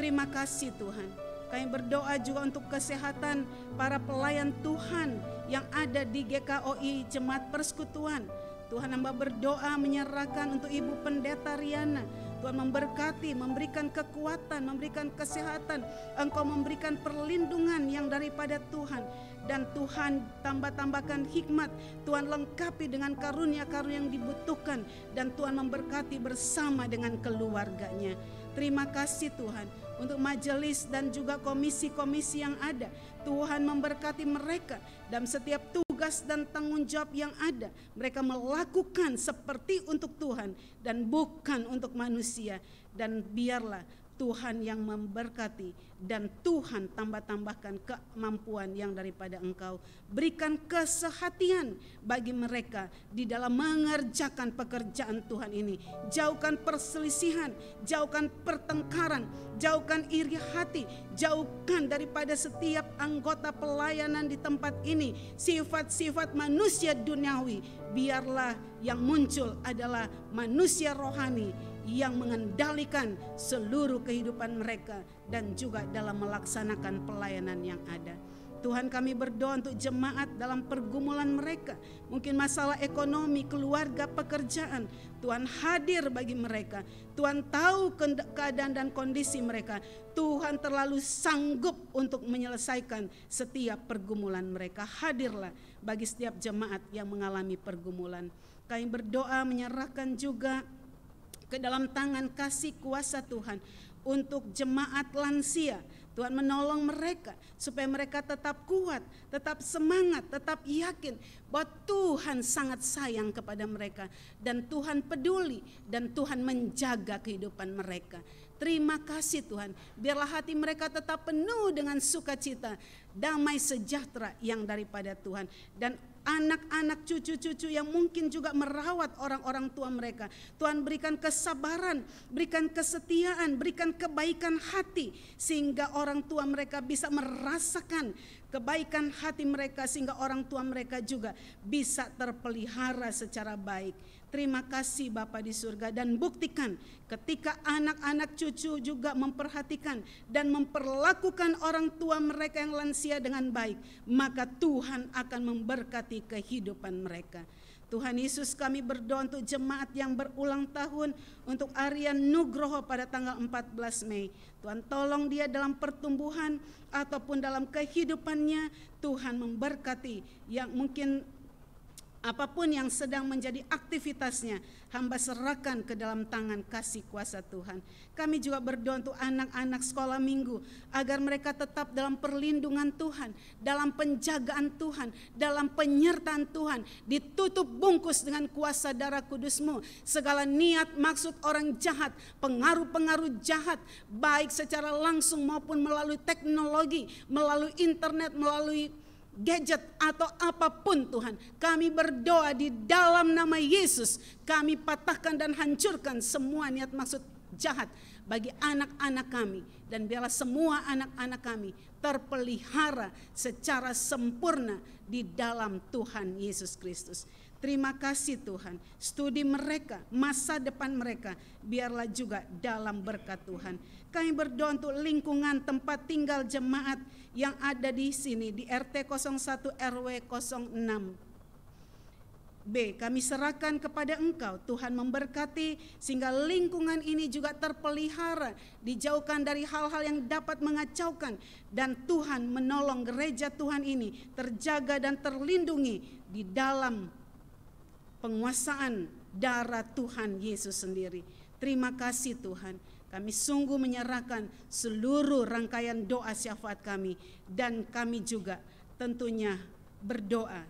Terima kasih Tuhan. Kami berdoa juga untuk kesehatan para pelayan Tuhan yang ada di GKOI Jemaat Persekutuan. Tuhan, hamba berdoa menyerahkan untuk Ibu Pendeta Riana, Tuhan memberkati, memberikan kekuatan, memberikan kesehatan. Engkau memberikan perlindungan yang daripada Tuhan. Dan Tuhan tambahkan hikmat. Tuhan lengkapi dengan karunia-karunia yang dibutuhkan. Dan Tuhan memberkati bersama dengan keluarganya. Terima kasih Tuhan untuk majelis dan juga komisi-komisi yang ada. Tuhan memberkati mereka dalam setiap tugas dan tanggung jawab yang ada. Mereka melakukan seperti untuk Tuhan dan bukan untuk manusia. Dan biarlah Tuhan yang memberkati dan Tuhan tambahkan kemampuan yang daripada Engkau. Berikan kesehatian bagi mereka di dalam mengerjakan pekerjaan Tuhan ini. Jauhkan perselisihan, jauhkan pertengkaran, jauhkan iri hati, jauhkan daripada setiap anggota pelayanan di tempat ini sifat-sifat manusia duniawi. Biarlah yang muncul adalah manusia rohani yang mengendalikan seluruh kehidupan mereka dan juga dalam melaksanakan pelayanan yang ada. Tuhan, kami berdoa untuk jemaat dalam pergumulan mereka. Mungkin masalah ekonomi, keluarga, pekerjaan. Tuhan hadir bagi mereka. Tuhan tahu keadaan dan kondisi mereka. Tuhan terlalu sanggup untuk menyelesaikan setiap pergumulan mereka. Hadirlah bagi setiap jemaat yang mengalami pergumulan. Kami berdoa menyerahkan juga ke dalam tangan kasih kuasa Tuhan untuk jemaat lansia. Tuhan menolong mereka supaya mereka tetap kuat, tetap semangat, tetap yakin bahwa Tuhan sangat sayang kepada mereka dan Tuhan peduli dan Tuhan menjaga kehidupan mereka. Terima kasih Tuhan, biarlah hati mereka tetap penuh dengan sukacita, damai sejahtera yang daripada Tuhan. Dan anak-anak, cucu-cucu yang mungkin juga merawat orang-orang tua mereka, Tuhan berikan kesabaran, berikan kesetiaan, berikan kebaikan hati, sehingga orang tua mereka bisa merasakan kebaikan hati mereka, sehingga orang tua mereka juga bisa terpelihara secara baik. Terima kasih Bapa di surga, dan buktikan ketika anak-anak cucu juga memperhatikan dan memperlakukan orang tua mereka yang lansia dengan baik, maka Tuhan akan memberkati kehidupan mereka. Tuhan Yesus, kami berdoa untuk jemaat yang berulang tahun, untuk Aryan Nugroho pada tanggal 14 Mei. Tuhan tolong dia dalam pertumbuhan ataupun dalam kehidupannya. Tuhan memberkati yang mungkin apapun yang sedang menjadi aktivitasnya, hamba serahkan ke dalam tangan kasih kuasa Tuhan. Kami juga berdoa untuk anak-anak sekolah minggu, agar mereka tetap dalam perlindungan Tuhan, dalam penjagaan Tuhan, dalam penyertaan Tuhan, ditutup bungkus dengan kuasa darah kudus-Mu. Segala niat maksud orang jahat, pengaruh-pengaruh jahat, baik secara langsung maupun melalui teknologi, melalui internet, melalui gadget atau apapun Tuhan, kami berdoa di dalam nama Yesus, kami patahkan dan hancurkan semua niat maksud jahat bagi anak-anak kami, dan biarlah semua anak-anak kami terpelihara secara sempurna di dalam Tuhan Yesus Kristus. Terima kasih Tuhan, studi mereka, masa depan mereka, biarlah juga dalam berkat Tuhan. Kami berdoa untuk lingkungan tempat tinggal jemaat yang ada di sini, di RT 01 RW 06 B. Kami serahkan kepada Engkau, Tuhan memberkati sehingga lingkungan ini juga terpelihara, dijauhkan dari hal-hal yang dapat mengacaukan, dan Tuhan menolong gereja Tuhan ini terjaga dan terlindungi di dalam penguasaan darah Tuhan Yesus sendiri. Terima kasih Tuhan, kami sungguh menyerahkan seluruh rangkaian doa syafaat kami, dan kami juga tentunya berdoa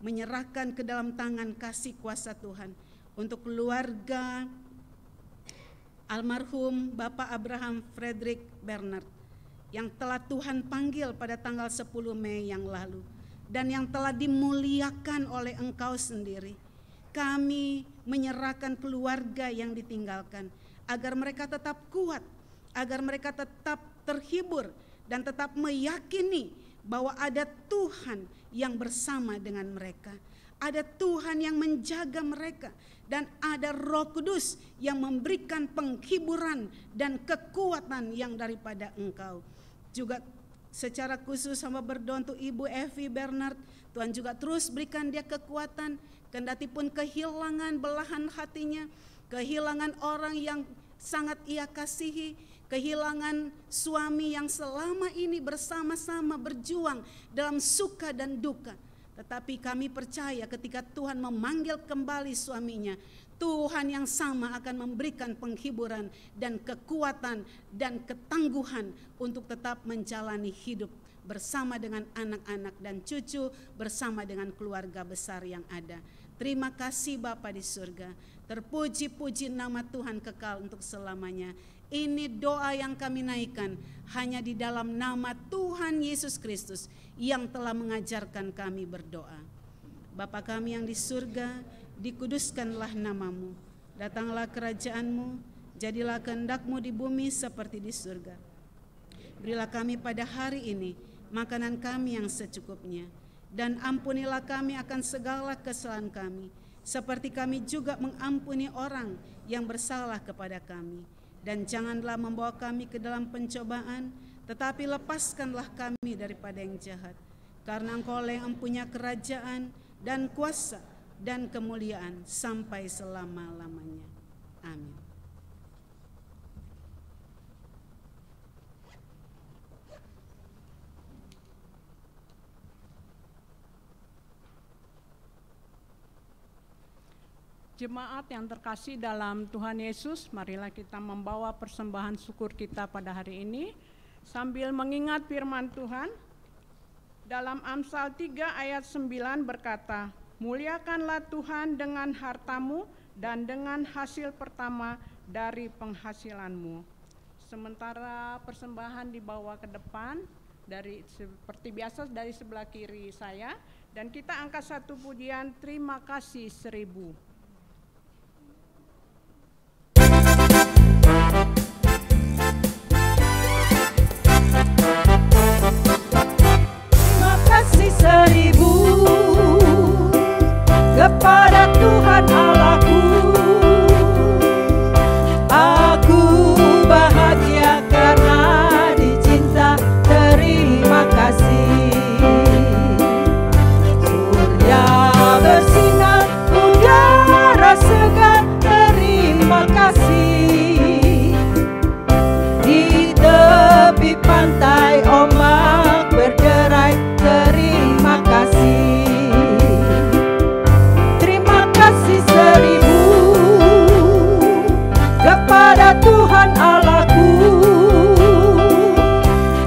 menyerahkan ke dalam tangan kasih kuasa Tuhan untuk keluarga almarhum Bapak Abraham Frederick Bernard yang telah Tuhan panggil pada tanggal 10 Mei yang lalu dan yang telah dimuliakan oleh Engkau sendiri. Kami menyerahkan keluarga yang ditinggalkan agar mereka tetap kuat, agar mereka tetap terhibur dan tetap meyakini bahwa ada Tuhan yang bersama dengan mereka. Ada Tuhan yang menjaga mereka, dan ada Roh Kudus yang memberikan penghiburan dan kekuatan yang daripada Engkau. Juga secara khusus hamba berdoa untuk Ibu Evi Bernard, Tuhan juga terus berikan dia kekuatan, kendati pun kehilangan belahan hatinya, kehilangan orang yang sangat ia kasihi, kehilangan suami yang selama ini bersama-sama berjuang dalam suka dan duka. Tetapi kami percaya ketika Tuhan memanggil kembali suaminya, Tuhan yang sama akan memberikan penghiburan dan kekuatan dan ketangguhan untuk tetap menjalani hidup bersama dengan anak-anak dan cucu, bersama dengan keluarga besar yang ada. Terima kasih Bapa di surga. Terpuji-puji nama Tuhan kekal untuk selamanya. Ini doa yang kami naikkan hanya di dalam nama Tuhan Yesus Kristus yang telah mengajarkan kami berdoa. Bapa kami yang di surga, dikuduskanlah namamu. Datanglah kerajaanmu, jadilah kehendak-Mu di bumi seperti di surga. Berilah kami pada hari ini makanan kami yang secukupnya, dan ampunilah kami akan segala kesalahan kami, seperti kami juga mengampuni orang yang bersalah kepada kami. Dan janganlah membawa kami ke dalam pencobaan, tetapi lepaskanlah kami daripada yang jahat. Karena Engkau yang mempunyai kerajaan dan kuasa dan kemuliaan sampai selama-lamanya. Amin. Jemaat yang terkasih dalam Tuhan Yesus, marilah kita membawa persembahan syukur kita pada hari ini sambil mengingat firman Tuhan. Dalam Amsal 3 ayat 9 berkata, muliakanlah Tuhan dengan hartamu dan dengan hasil pertama dari penghasilanmu. Sementara persembahan dibawa ke depan, seperti biasa dari sebelah kiri saya, dan kita angkat satu pujian terima kasih 1000. Kepada Tuhan Allahku, aku bahagia karena dicinta. Terima kasih. Surya bersinar, udara segar. Terima kasih. Di tepi pantai ombak berderai. Terima kasih. Kepada Tuhan Allahku,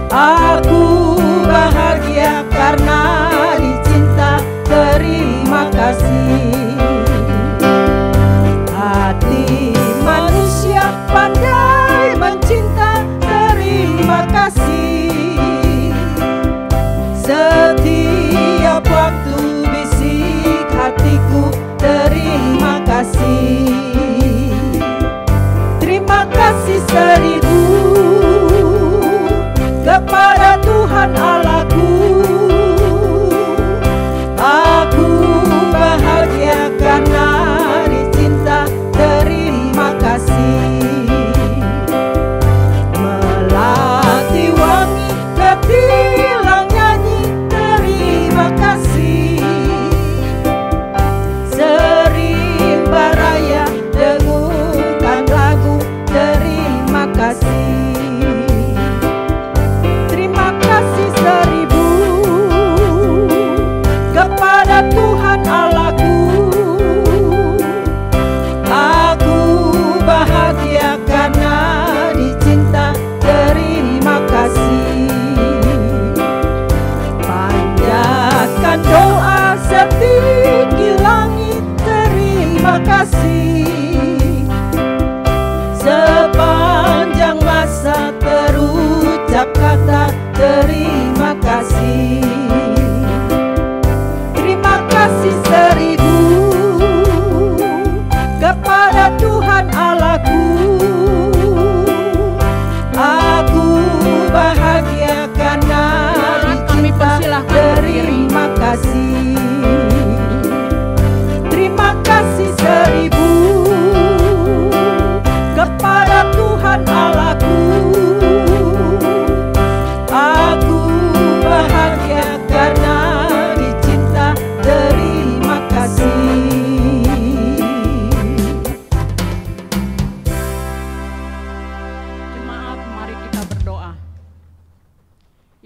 aku bahagia karena dicinta. Terima kasih. Hati manusia pandai mencinta. Terima kasih. Setiap waktu bisik hatiku. Terima kasih. Terima kasih.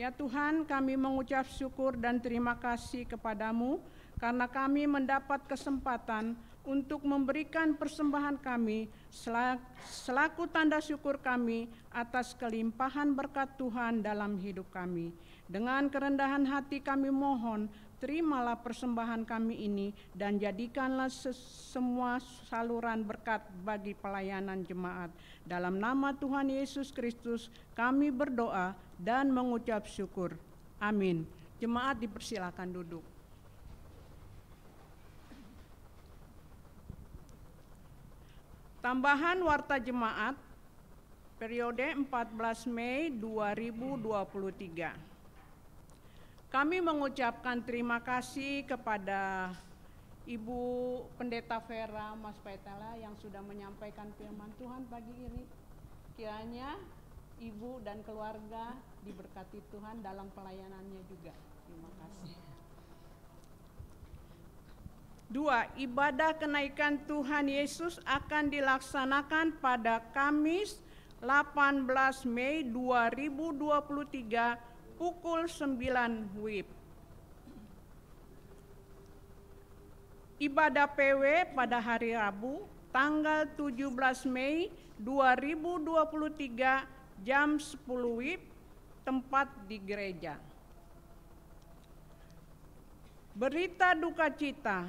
Ya Tuhan, kami mengucap syukur dan terima kasih kepadamu karena kami mendapat kesempatan untuk memberikan persembahan kami selaku tanda syukur kami atas kelimpahan berkat Tuhan dalam hidup kami. Dengan kerendahan hati kami mohon, terimalah persembahan kami ini dan jadikanlah semua saluran berkat bagi pelayanan jemaat. Dalam nama Tuhan Yesus Kristus kami berdoa dan mengucap syukur. Amin. Jemaat dipersilakan duduk. Tambahan warta jemaat periode 14 Mei 2023. Kami mengucapkan terima kasih kepada Ibu Pendeta Vera Mas Petela yang sudah menyampaikan firman Tuhan pagi ini. Kiranya Ibu dan keluarga diberkati Tuhan dalam pelayanannya juga. Terima kasih. 2. Ibadah kenaikan Tuhan Yesus akan dilaksanakan pada Kamis 18 Mei 2023 pukul 9 WIB. Ibadah PW pada hari Rabu tanggal 17 Mei 2023 jam 10 WIB, tempat di gereja. Berita duka cita,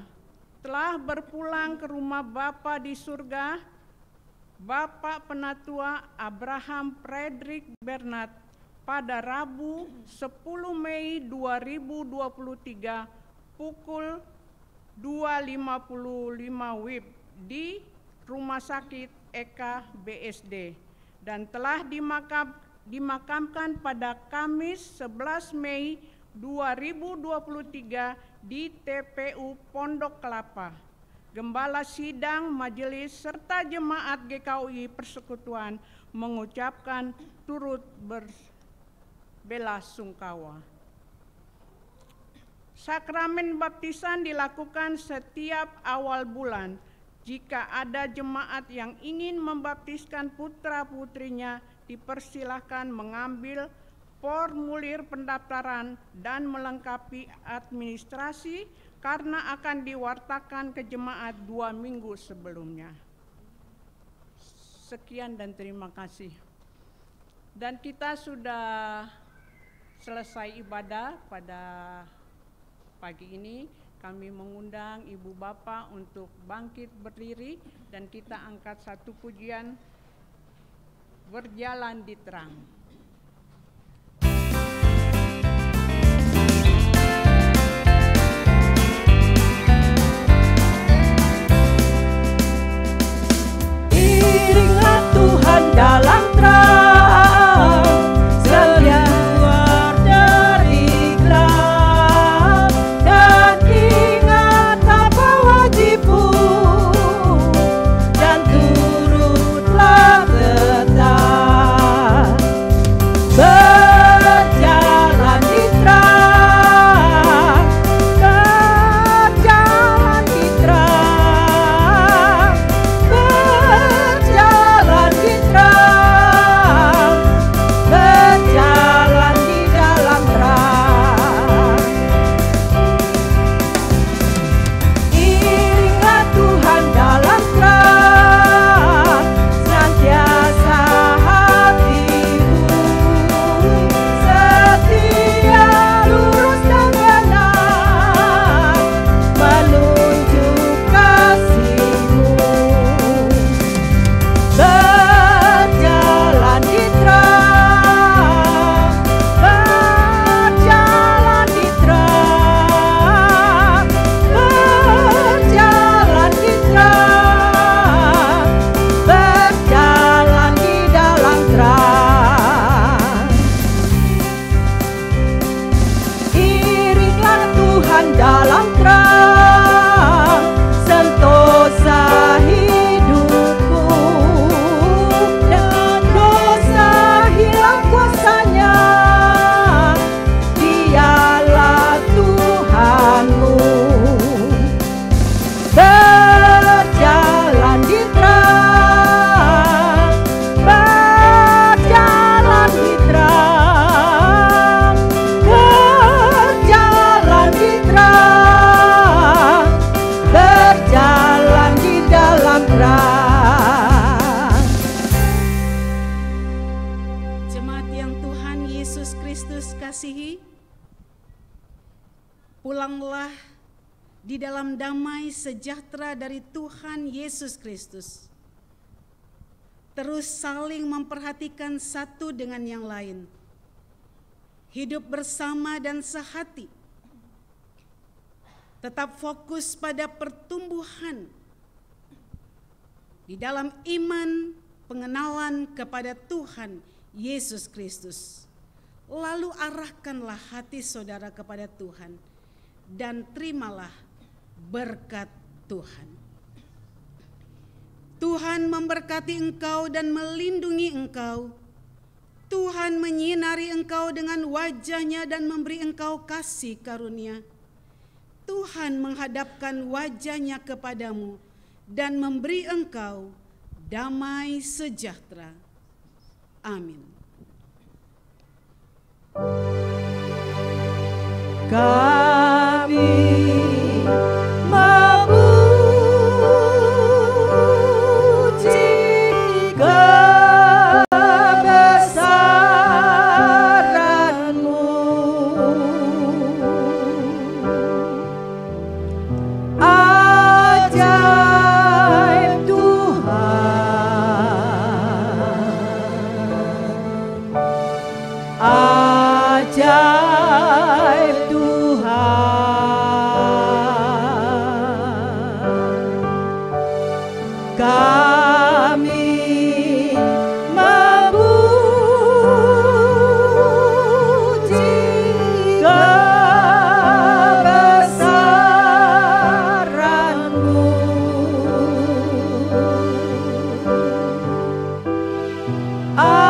telah berpulang ke rumah Bapa di surga Bapak Penatua Abraham Frederick Bernard pada Rabu 10 Mei 2023 pukul 2.55 WIB di Rumah Sakit Eka BSD dan telah dimakamkan pada Kamis 11 Mei 2023 di TPU Pondok Kelapa. Gembala sidang, majelis, serta jemaat GKUI Persekutuan mengucapkan turut berbelasungkawa. Sakramen baptisan dilakukan setiap awal bulan. Jika ada jemaat yang ingin membaptiskan putra-putrinya, dipersilahkan mengambil formulir pendaftaran dan melengkapi administrasi karena akan diwartakan ke jemaat 2 minggu sebelumnya. Sekian dan terima kasih. Dan kita sudah selesai ibadah pada pagi ini. Kami mengundang Ibu Bapak untuk bangkit berdiri dan kita angkat satu pujian, Berjalan di Terang. Iringlah Tuhan dalam terang, keluar dari gelap, dan ingat apa wajibmu, dan turutlah tetap. kekasihi, pulanglah di dalam damai sejahtera dari Tuhan Yesus Kristus. Terus saling memperhatikan satu dengan yang lain. Hidup bersama dan sehati. Tetap fokus pada pertumbuhan di dalam iman, pengenalan kepada Tuhan Yesus Kristus. Lalu arahkanlah hati saudara kepada Tuhan dan terimalah berkat Tuhan. Tuhan memberkati engkau dan melindungi engkau. Tuhan menyinari engkau dengan wajah-Nya dan memberi engkau kasih karunia. Tuhan menghadapkan wajah-Nya kepadamu dan memberi engkau damai sejahtera. Amin. Kami I